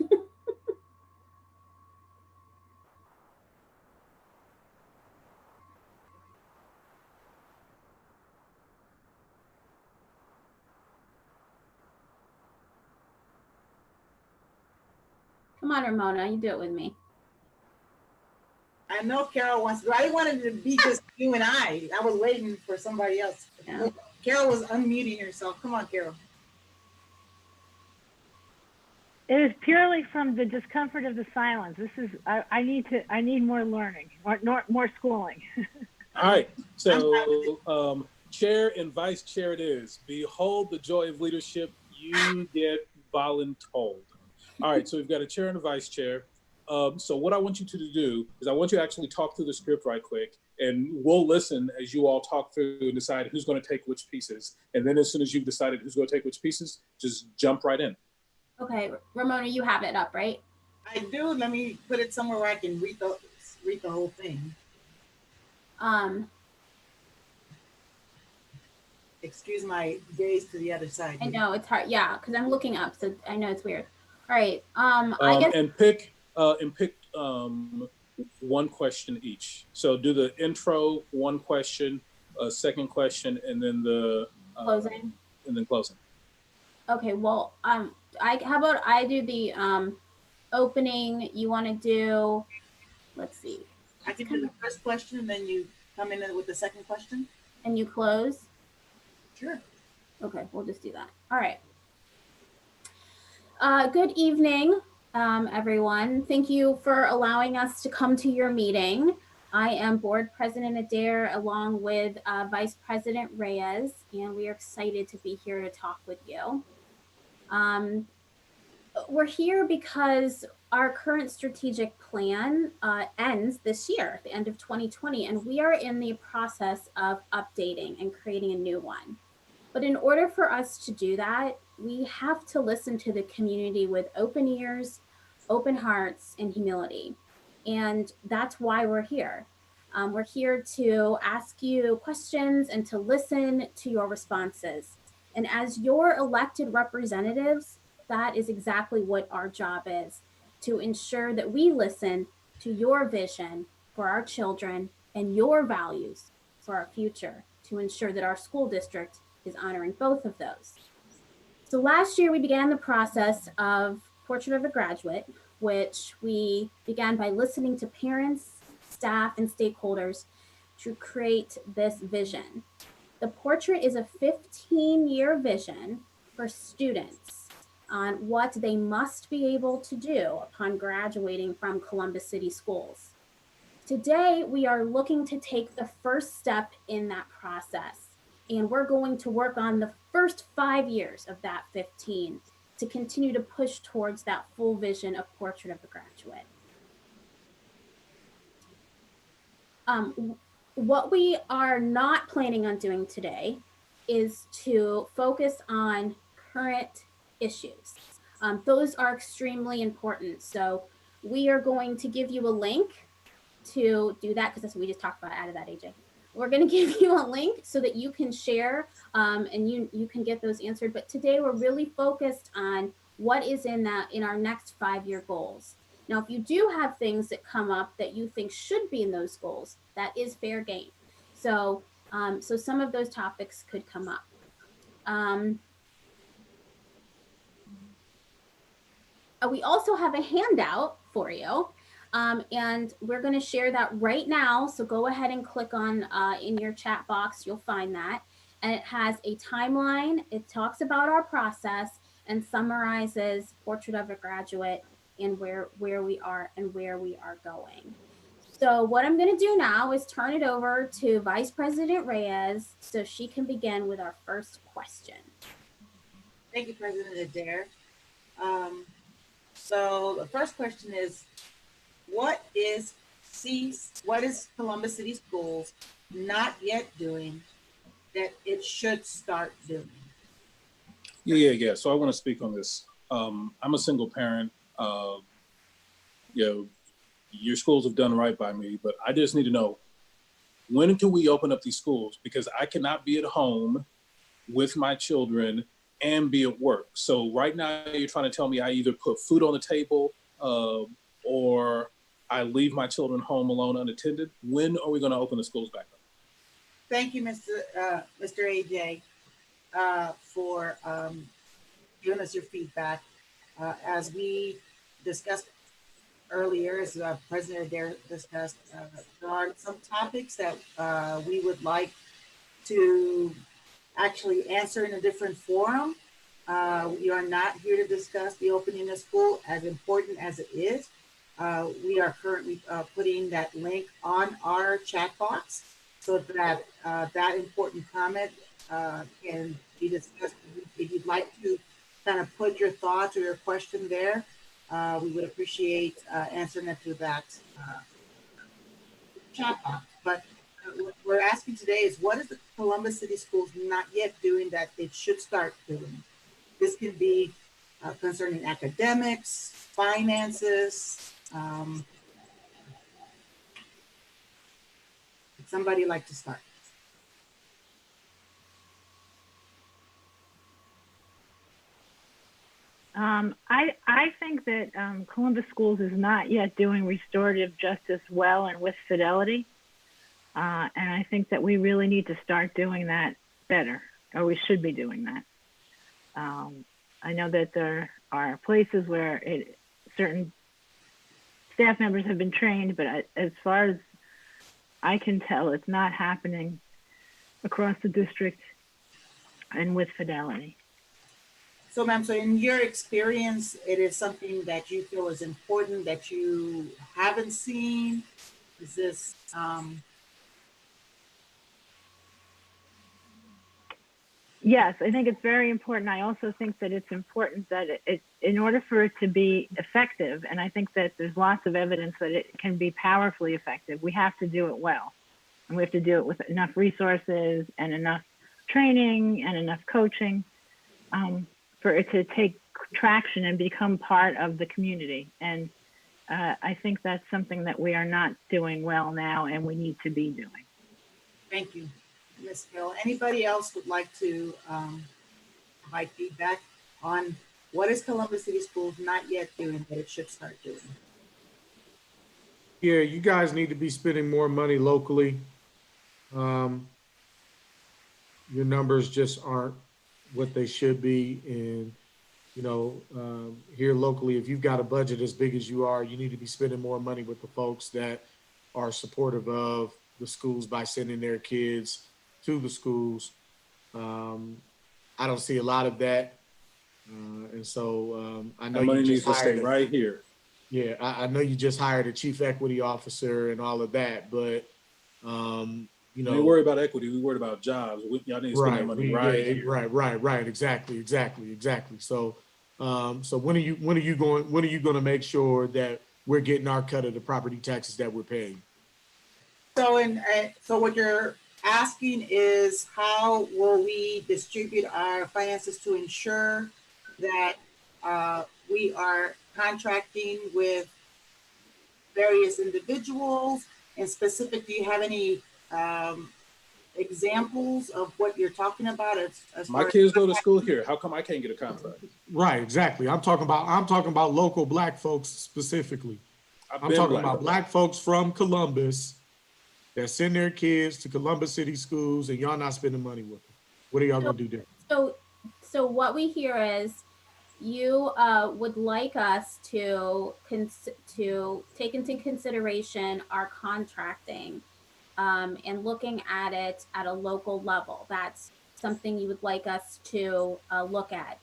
A: Come on, Ramona, you do it with me.
G: I know Carol wants to. I didn't want it to be just you and I. I was waiting for somebody else.
A: Yeah.
G: Carol was unmuting herself. Come on, Carol.
C: It is purely from the discomfort of the silence. This is, I need more learning, more schooling.
F: All right, so chair and vice chair it is. Behold the joy of leadership, you get voluntold. All right, so we've got a chair and a vice chair. So what I want you to do is I want you to actually talk through the script right quick, and we'll listen as you all talk through and decide who's going to take which pieces. And then as soon as you've decided who's going to take which pieces, just jump right in.
A: Okay, Ramona, you have it up, right?
G: I do. Let me put it somewhere where I can read the whole thing. Excuse my gaze to the other side.
A: I know it's hard. Yeah, because I'm looking up, so I know it's weird. All right. I guess.
F: And pick one question each. So do the intro, one question, second question, and then the
A: Closing.
F: And then closing.
A: Okay. Well, how about I do the opening? You want to do? Let's see.
G: I can do the first question, and then you come in with the second question.
A: And you close.
G: Sure.
A: Okay, we'll just do that. All right. Good evening, everyone. Thank you for allowing us to come to your meeting. I am Board President Adair along with Vice President Reyes, and we are excited to be here to talk with you. We're here because our current strategic plan ends this year, at the end of 2020, and we are in the process of updating and creating a new one. But in order for us to do that, we have to listen to the community with open ears, open hearts, and humility. And that's why we're here. We're here to ask you questions and to listen to your responses. And as your elected representatives, that is exactly what our job is, to ensure that we listen to your vision for our children and your values for our future, to ensure that our school district is honoring both of those. So last year we began the process of Portrait of a Graduate, which we began by listening to parents, staff, and stakeholders to create this vision. The portrait is a 15-year vision for students on what they must be able to do upon graduating from Columbus City Schools. Today, we are looking to take the first step in that process, and we're going to work on the first 5 years of that 15 to continue to push towards that full vision of Portrait of a Graduate. What we are not planning on doing today is to focus on current issues. Those are extremely important. So we are going to give you a link to do that, because that's what we just talked about. Out of that, AJ. We're going to give you a link so that you can share and you can get those answered. But today we're really focused on what is in our next 5-year goals. Now, if you do have things that come up that you think should be in those goals, that is fair game. So, so some of those topics could come up. We also have a handout for you, and we're going to share that right now. So go ahead and click on in your chat box, you'll find that. And it has a timeline. It talks about our process and summarizes Portrait of a Graduate and where we are and where we are going. So what I'm going to do now is turn it over to Vice President Reyes so she can begin with our first question.
G: Thank you, President Adair. So the first question is, what is Columbus City Schools not yet doing that it should start doing?
F: Yeah. So I want to speak on this. I'm a single parent. Your schools have done right by me, but I just need to know, when can we open up these schools? Because I cannot be at home with my children and be at work. So right now you're trying to tell me I either put food on the table or I leave my children home alone unattended. When are we going to open the schools back up?
G: Thank you, Mr. AJ, for giving us your feedback. As we discussed earlier, as President Adair discussed, there are some topics that we would like to actually answer in a different forum. We are not here to discuss the opening of school, as important as it is. We are currently putting that link on our chat box so that that important comment can be discussed. If you'd like to kind of put your thoughts or your question there, we would appreciate answering it through that chat box. But what we're asking today is, what is the Columbus City Schools not yet doing that it should start doing? This can be concerning academics, finances. Would somebody like to start?
C: I think that Columbus Schools is not yet doing restorative justice well and with fidelity. And I think that we really need to start doing that better, or we should be doing that. I know that there are places where certain staff members have been trained, but as far as I can tell, it's not happening across the district and with fidelity.
G: So, ma'am, so in your experience, it is something that you feel is important that you haven't seen Is this,
C: Yes, I think it's very important. I also think that it's important that in order for it to be effective, and I think that there's lots of evidence that it can be powerfully effective, we have to do it well. And we have to do it with enough resources and enough training and enough coaching for it to take traction and become part of the community. And I think that's something that we are not doing well now and we need to be doing.
G: thank you, Ms. Hill. Anybody else would like to provide feedback on what is Columbus City Schools not yet doing that it should start doing?
E: Yeah, you guys need to be spending more money locally. Your numbers just aren't what they should be. And, you know, here locally, if you've got a budget as big as you are, you need to be spending more money with the folks that are supportive of the schools by sending their kids to the schools. I don't see a lot of that. And so I know
F: That money
E: you
F: needs
E: just
F: to stay
E: hired
F: right here.
E: Yeah, I know you just hired a chief equity officer and all of that, but you know,
F: We worry about equity. We worried about jobs. Y'all need to spend that money right here.
E: right, exactly. So, so when are you going to make sure that we're getting our cut of the property taxes that we're paying?
G: So, so what you're asking is how will we distribute our finances to ensure that we are contracting with various individuals? And specific, do you have any examples of what you're talking about? As
F: My kids go to school here. How come I can't get a contract?
E: Right, exactly. I'm talking about local Black folks specifically. I'm talking about Black folks from Columbus that send their kids to Columbus City Schools, and y'all not spending money with them. What are y'all gonna do there?
A: So what we hear is you would like us to take into consideration our contracting and looking at it at a local level. That's something you would like us to look at.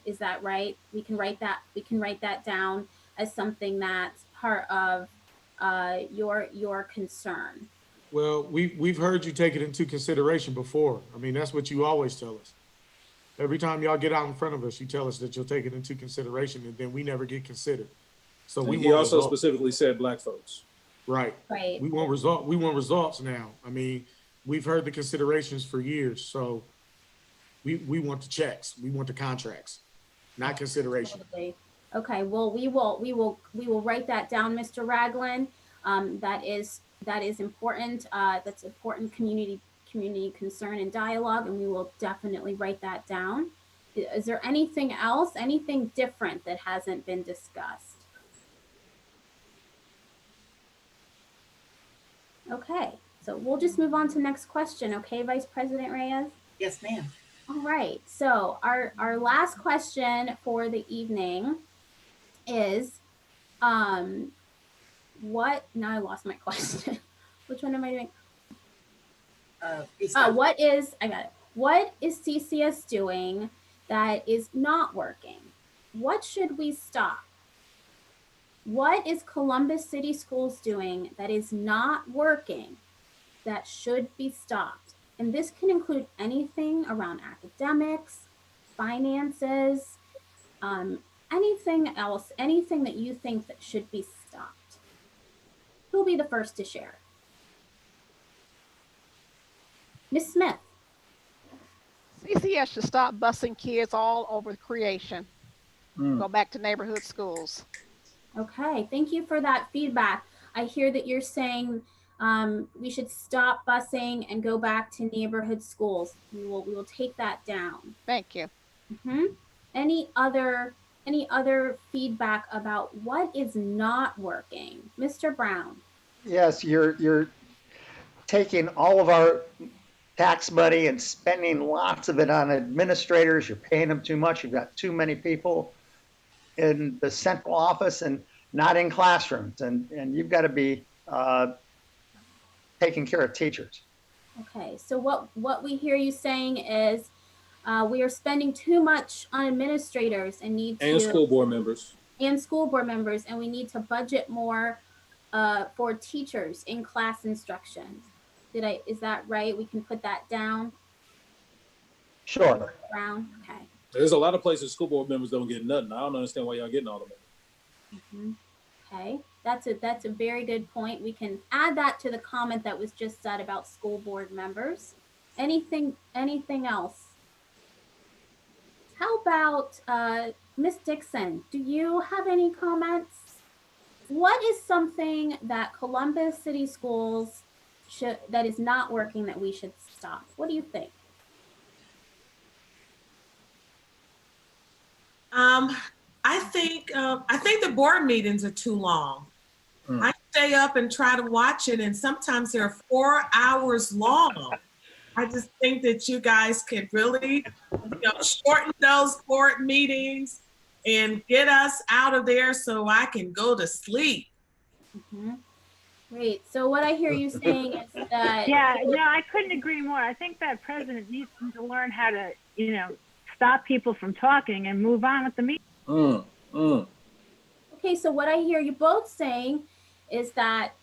A: Is that right? We can write that down as something that's part of your concern.
E: Well, we've heard you take it into consideration before. I mean, that's what you always tell us. Every time y'all get out in front of us, you tell us that you'll take it into consideration, and then we never get considered. So
F: he also specifically said Black folks.
E: Right. We want results now. I mean, we've heard the considerations for years. So we want the checks. We want the contracts, not consideration.
A: Absolutely. Okay. Well, we will write that down, Mr. Ragland. That is important. That's important community concern and dialogue, and we will definitely write that down. Is there anything else, anything different that hasn't been discussed? Okay, so we'll just move on to next question. Okay, Vice President Reyes?
G: Yes, ma'am.
A: All right, so our last question for the evening is, what, now I lost my question. Which one am I doing? What is CCS doing that is not working? What should we stop? What is Columbus City Schools doing that is not working that should be stopped? And this can include anything around academics, finances, anything else, anything that you think that should be stopped. Who'll be the first to share? Ms. Smith.
K: CCS should stop busing kids all over creation. Go back to neighborhood schools.
A: Okay, thank you for that feedback. I hear that you're saying we should stop busing and go back to neighborhood schools. We will take that down.
K: Thank you.
A: Any other feedback about what is not working? Mr. Brown.
D: Yes, you're taking all of our tax money and spending lots of it on administrators. You're paying them too much. You've got too many people in the central office and not in classrooms. And you've got to be taking care of teachers.
A: Okay, so what we hear you saying is we are spending too much on administrators and school board members, and we need to budget more for teachers in class instruction. Is that right? We can put that down.
D: Sure.
A: Brown. Okay.
F: There's a lot of places school board members don't get nothing. I don't understand why y'all getting all of it.
A: Okay, that's a very good point. We can add that to the comment that was just said about school board members. Anything else? How about Ms. Dixon? Do you have any comments? What is something that Columbus City Schools that is not working that we should stop? What do you think?
J: I think the board meetings are too long. I stay up and try to watch it, and sometimes they're 4 hours long. I just think that you guys could really, shorten those board meetings and get us out of there so I can go to sleep.
A: Great. So what I hear you saying is that
C: Yeah, no, I couldn't agree more. I think that president needs to learn how to, stop people from talking and move on with the meeting.
A: Okay, so what I hear you both saying is that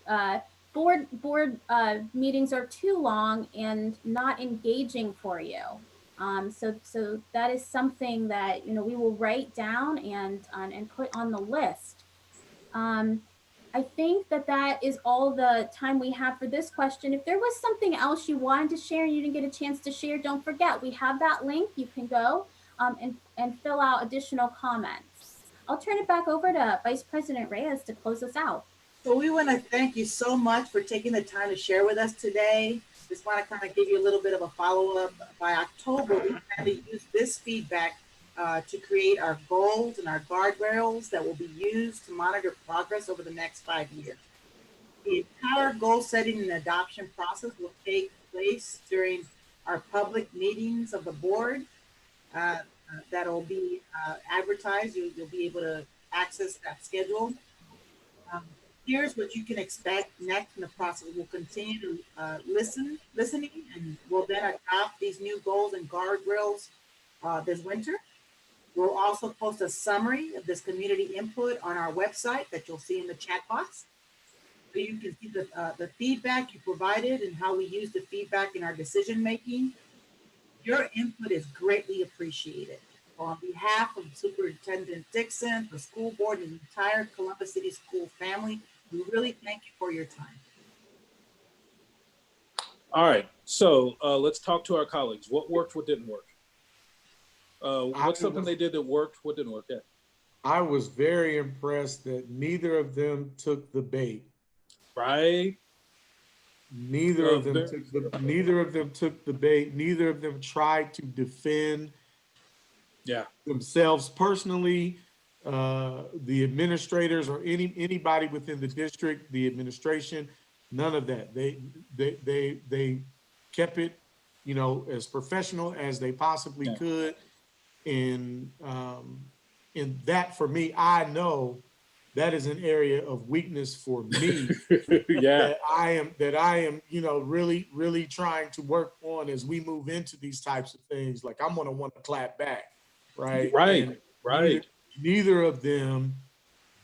A: board meetings are too long and not engaging for you. So that is something that we will write down and put on the list. I think that is all the time we have for this question. If there was something else you wanted to share and you didn't get a chance to share, don't forget, we have that link. You can go and fill out additional comments. I'll turn it back over to Vice President Reyes to close us out.
G: So we want to thank you so much for taking the time to share with us today. Just want to kind of give you a little bit of a follow-up. By October, we plan to use this feedback to create our goals and our guardrails that will be used to monitor progress over the next 5 years. The entire goal setting and adoption process will take place during our public meetings of the board that'll be advertised. You'll be able to access that schedule. Here's what you can expect next in the process. We'll continue to listening, and we'll then adopt these new goals and guardrails this winter. We'll also post a summary of this community input on our website that you'll see in the chat box. So you can see the feedback you provided and how we use the feedback in our decision making. Your input is greatly appreciated. On behalf of Superintendent Dixon, the school board, and the entire Columbus City School family, we really thank you for your time.
F: All right, so let's talk to our colleagues. What worked, what didn't work? What's something they did that worked, what didn't work? Yeah.
E: I was very impressed that neither of them took the bait.
F: Right.
E: Neither of them took the bait. Neither of them tried to defend themselves personally, the administrators or anybody within the district, the administration, none of that. They kept it, as professional as they possibly could. And that, for me, I know that is an area of weakness for me. that I am, really trying to work on as we move into these types of things. Like, I'm gonna want to clap back, right?
F: Right.
E: Neither of them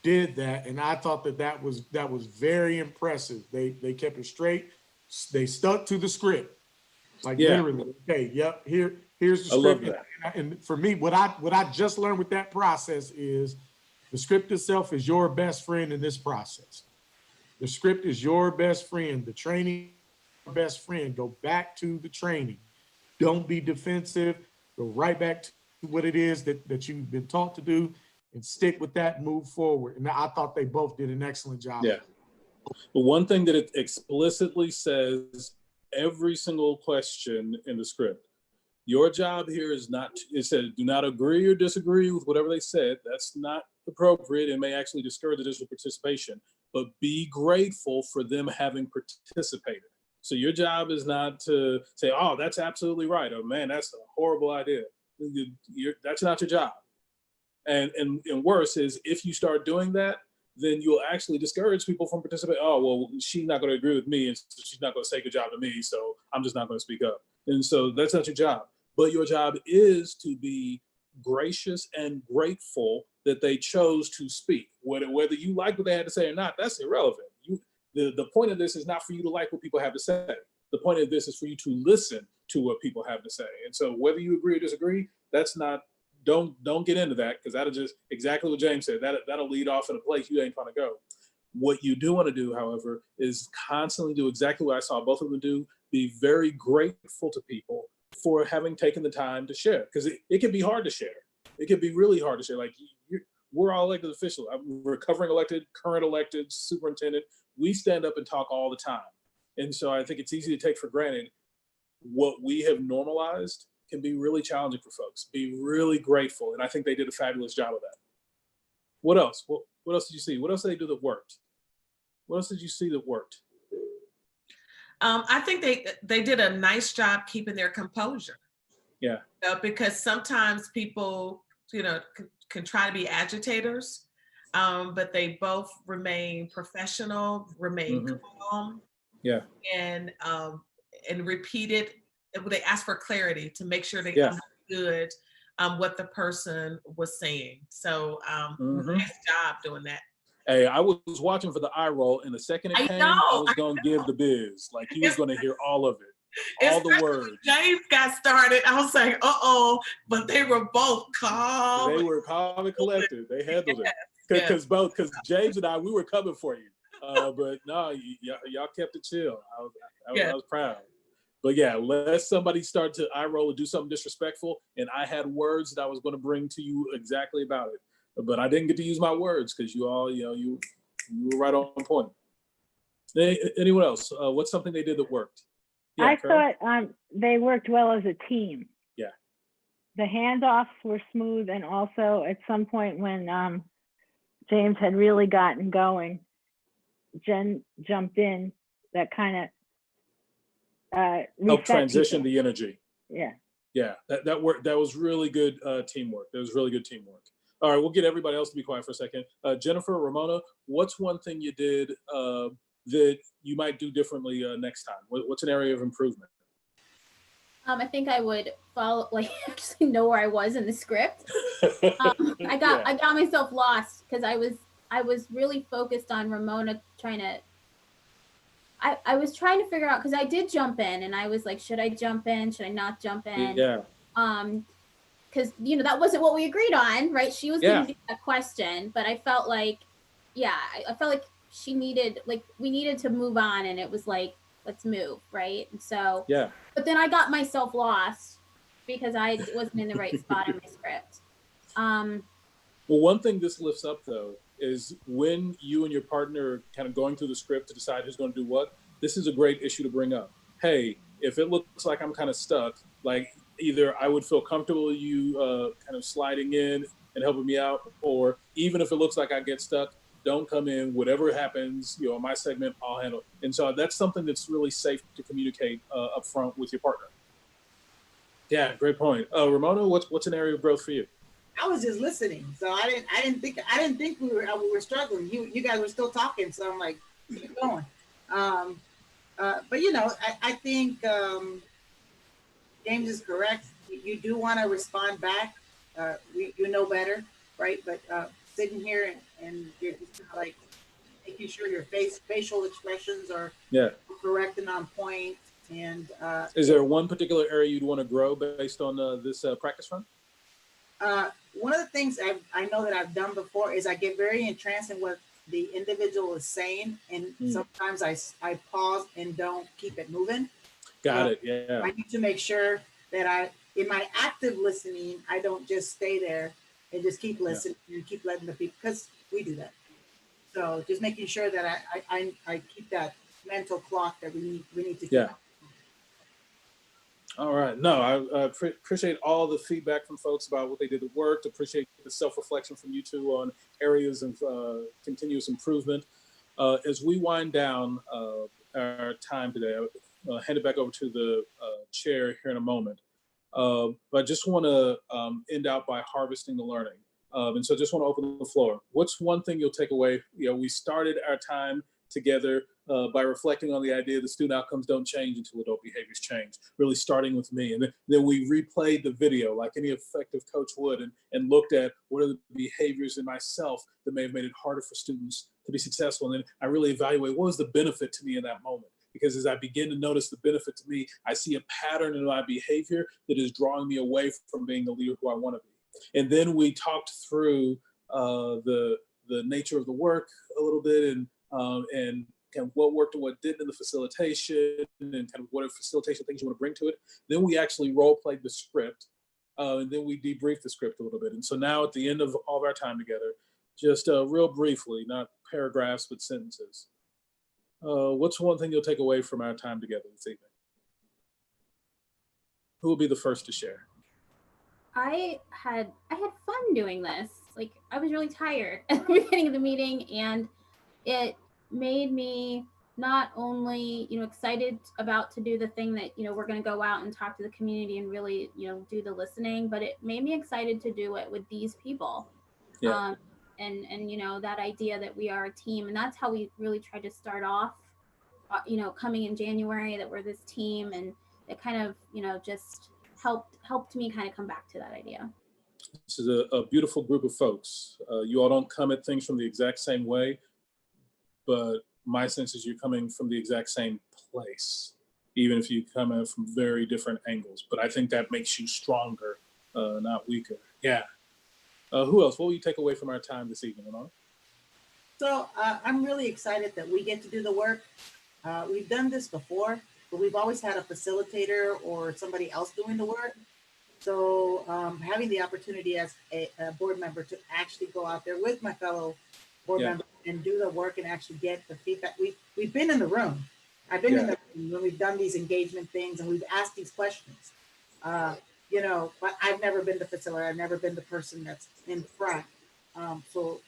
E: did that, and I thought that was very impressive. They kept it straight. They stuck to the script. Like, literally, okay, yep, here's the script.
F: I love that.
E: And for me, what I just learned with that process is the script itself is your best friend in this process. The script is your best friend. The training, your best friend. Go back to the training. Don't be defensive. Go right back to what it is that you've been taught to do, and stick with that and move forward. And I thought they both did an excellent job.
F: Yeah. But one thing that it explicitly says, every single question in the script, your job here is not, it said, do not agree or disagree with whatever they said. That's not appropriate. It may actually discourage additional participation, but be grateful for them having participated. So your job is not to say, oh, that's absolutely right, or man, that's a horrible idea. That's not your job. And worse is, if you start doing that, then you'll actually discourage people from participating. Oh, well, she's not going to agree with me, and she's not going to say good job to me, so I'm just not going to speak up. And so that's not your job. But your job is to be gracious and grateful that they chose to speak. Whether you like what they had to say or not, that's irrelevant. The point of this is not for you to like what people have to say. The point of this is for you to listen to what people have to say. And so whether you agree or disagree, that's not, don't get into that, because that'll just, exactly what James said, that'll lead off in a place you ain't trying to go. What you do want to do, however, is constantly do exactly what I saw both of them do, be very grateful to people for having taken the time to share, because it can be hard to share. It can be really hard to share. Like, we're all elected officials. I'm recovering elected, current elected, superintendent. We stand up and talk all the time. And so I think it's easy to take for granted. What we have normalized can be really challenging for folks. Be really grateful. And I think they did a fabulous job of that. What else? What else did you see? What else did they do that worked? What else did you see that worked?
J: I think they did a nice job keeping their composure.
F: Yeah.
J: Because sometimes people, can try to be agitators, but they both remain professional, remain calm.
F: Yeah.
J: And repeated. They ask for clarity to make sure they understood what the person was saying. So nice job doing that.
F: Hey, I was watching for the eye roll, and the second it came, I was going to give the biz. Like, he was going to hear all of it, all the words.
J: James got started. I was like, but they were both calm.
F: They were calm and collected. They handled it. Because James and I, we were coming for you. But no, y'all kept it chill. I was proud. But yeah, unless somebody started to eye roll or do something disrespectful, and I had words that I was going to bring to you exactly about it. But I didn't get to use my words because you all, you were right on point. Anyone else? What's something they did that worked? Yeah,
C: I
F: Carol?
C: thought they worked well as a team.
F: Yeah.
C: The handoffs were smooth, and also at some point when James had really gotten going, Jen jumped in. That kind of
F: helped transition the energy.
C: Yeah.
F: Yeah, that worked. That was really good teamwork. That was really good teamwork. All right, we'll get everybody else to be quiet for a second. Jennifer, Ramona, what's one thing you did that you might do differently next time? What's an area of improvement?
A: I think I would follow, actually know where I was in the script. I got myself lost because I was really focused on Ramona trying to. I was trying to figure out, because I did jump in, and I was like, should I jump in? Should I not jump in?
F: Yeah.
A: Because that wasn't what we agreed on, right? She was going to do that question, but I felt like, I felt like we needed to move on, and it was like, let's move, right? And so, but then I got myself lost because I wasn't in the right spot in my script.
F: Well, one thing this lifts up, though, is when you and your partner are kind of going through the script to decide who's going to do what, this is a great issue to bring up. Hey, if it looks like I'm kind of stuck, like, either I would feel comfortable with you kind of sliding in and helping me out, or even if it looks like I get stuck, don't come in. Whatever happens, my segment, I'll handle. And so that's something that's really safe to communicate up front with your partner. Yeah, great point. Ramona, what's an area of growth for you?
G: I was just listening, so I didn't think we were struggling. You guys were still talking, so I'm like, keep going. But I think James is correct. You do want to respond back. You know better, right? But sitting here and you're like making sure your facial expressions are correct and on point. And
F: is there one particular area you'd want to grow based on this practice run?
G: One of the things I know that I've done before is I get very entranced in what the individual is saying, and sometimes I pause and don't keep it moving.
F: Got it. Yeah.
G: I need to make sure that in my active listening, I don't just stay there and just keep listening and keep letting the people, because we do that. So just making sure that I keep that mental clock that we need to keep.
F: Yeah. All right. No, I appreciate all the feedback from folks about what they did that worked. Appreciate the self-reflection from you two on areas of continuous improvement. As we wind down our time today, I'll hand it back over to the chair here in a moment. But I just want to end out by harvesting the learning. And so I just want to open the floor. What's one thing you'll take away? We started our time together by reflecting on the idea that student outcomes don't change until adult behaviors change, really starting with me. And then we replayed the video like any effective coach would and looked at what are the behaviors in myself that may have made it harder for students to be successful. And then I really evaluate what was the benefit to me in that moment. Because as I begin to notice the benefit to me, I see a pattern in my behavior that is drawing me away from being the leader who I want to be. And then we talked through the nature of the work a little bit, and kind of what worked and what didn't in the facilitation, and kind of what facilitation things you want to bring to it. Then we actually role played the script, and then we debriefed the script a little bit. And so now at the end of all of our time together, just real briefly, not paragraphs, but sentences. What's one thing you'll take away from our time together this evening? Who will be the first to share?
A: I had fun doing this. Like, I was really tired at the beginning of the meeting, and it made me not only, excited about to do the thing that, we're going to go out and talk to the community and really, do the listening, but it made me excited to do it with these people.
F: Yeah.
A: And that idea that we are a team, and that's how we really tried to start off, coming in January, that we're this team, and it kind of, just helped me kind of come back to that idea.
F: This is a beautiful group of folks. You all don't come at things from the exact same way, but my sense is you're coming from the exact same place, even if you come at from very different angles. But I think that makes you stronger, not weaker. Yeah. Who else? What will you take away from our time this evening, Ramona?
G: So I'm really excited that we get to do the work. We've done this before, but we've always had a facilitator or somebody else doing the work. So having the opportunity as a board member to actually go out there with my fellow board members and do the work and actually get the feedback. We've been in the room. I've been in the room when we've done these engagement things and we've asked these questions. But I've never been the facilitator. I've never been the person that's in front. So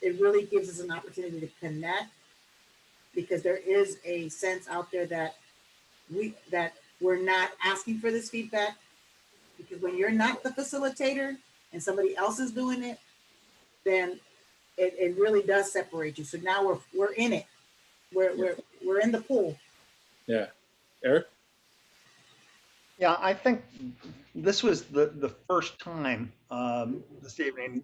G: it really gives us an opportunity to connect, because there is a sense out there that we're not asking for this feedback, because when you're not the facilitator and somebody else is doing it, then it really does separate you. So now we're in it. We're in the pool.
F: Yeah. Eric?
D: Yeah, I think this was the first time this evening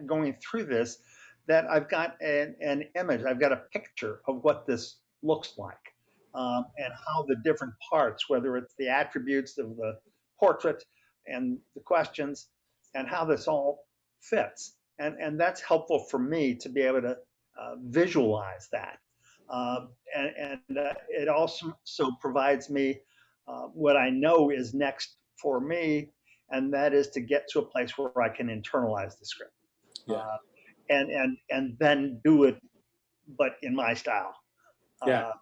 D: going through this that I've got an image, I've got a picture of what this looks like, and how the different parts, whether it's the attributes of the portrait and the questions, and how this all fits. And that's helpful for me to be able to visualize that. It also provides me what I know is next for me, and that is to get to a place where I can internalize the script, and then do it, but in my style.
F: Yeah.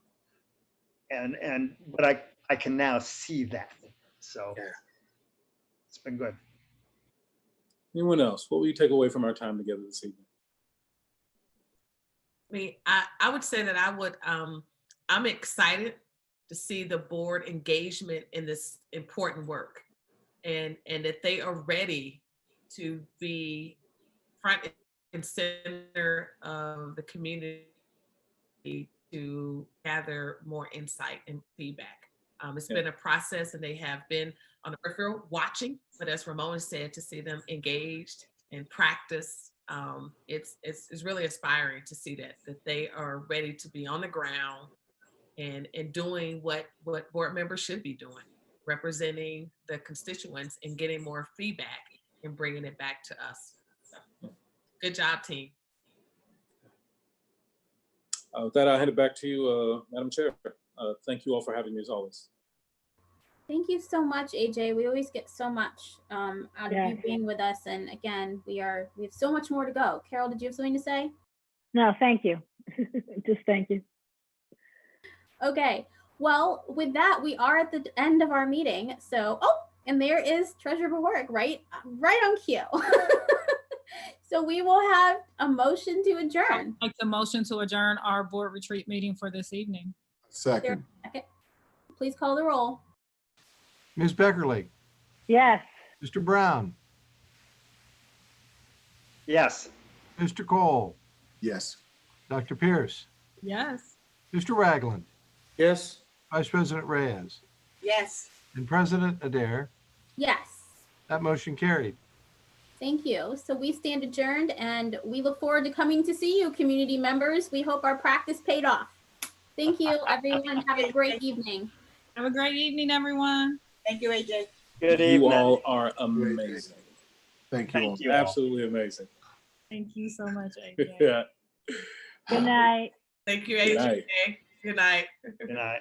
D: But I can now see that, so it's been good.
F: Anyone else? What will you take away from our time together this evening?
J: I would say that I'm excited to see the board engagement in this important work, and that they are ready to be front and center of the community to gather more insight and feedback. It's been a process, and they have been on the peripheral watching, but as Ramona said, to see them engaged and practice, it's really inspiring to see that they are ready to be on the ground and doing what board members should be doing, representing the constituents and getting more feedback and bringing it back to us. So, good job, team.
F: With that, I'll hand it back to you, Madam Chair. Thank you all for having me as always.
A: Thank you so much, AJ. We always get so much out of you being with us. And again, we have so much more to go. Carol, did you have something to say?
C: No, thank you. Just thank you.
A: Okay. Well, with that, we are at the end of our meeting. So, and there is Treasurer Bework right on cue. So we will have a motion to adjourn.
I: I'd like the motion to adjourn our board retreat meeting for this evening.
H: Second.
A: Okay. Please call the roll.
B: Ms. Beckerly,
C: Yes.
B: Mr. Brown,
D: Yes.
B: Mr. Cole,
H: Yes.
B: Dr. Pierce,
I: Yes.
B: Mr. Ragland,
E: Yes.
B: Vice President Reyes,
G: Yes.
B: and President Adair.
A: Yes.
B: That motion carried.
A: Thank you. So we stand adjourned and we look forward to coming to see you, community members. We hope our practice paid off. Thank you, everyone. Have a great evening.
I: Have a great evening, everyone.
G: Thank you, AJ.
D: Good
F: You
D: evening.
F: all are amazing.
H: Thank you all.
D: Thank you all.
F: Absolutely amazing.
I: Thank you so much, AJ.
F: Yeah.
C: Good night.
J: Thank you,
F: Good
J: AJ.
F: night.
J: Good night.
D: Good night.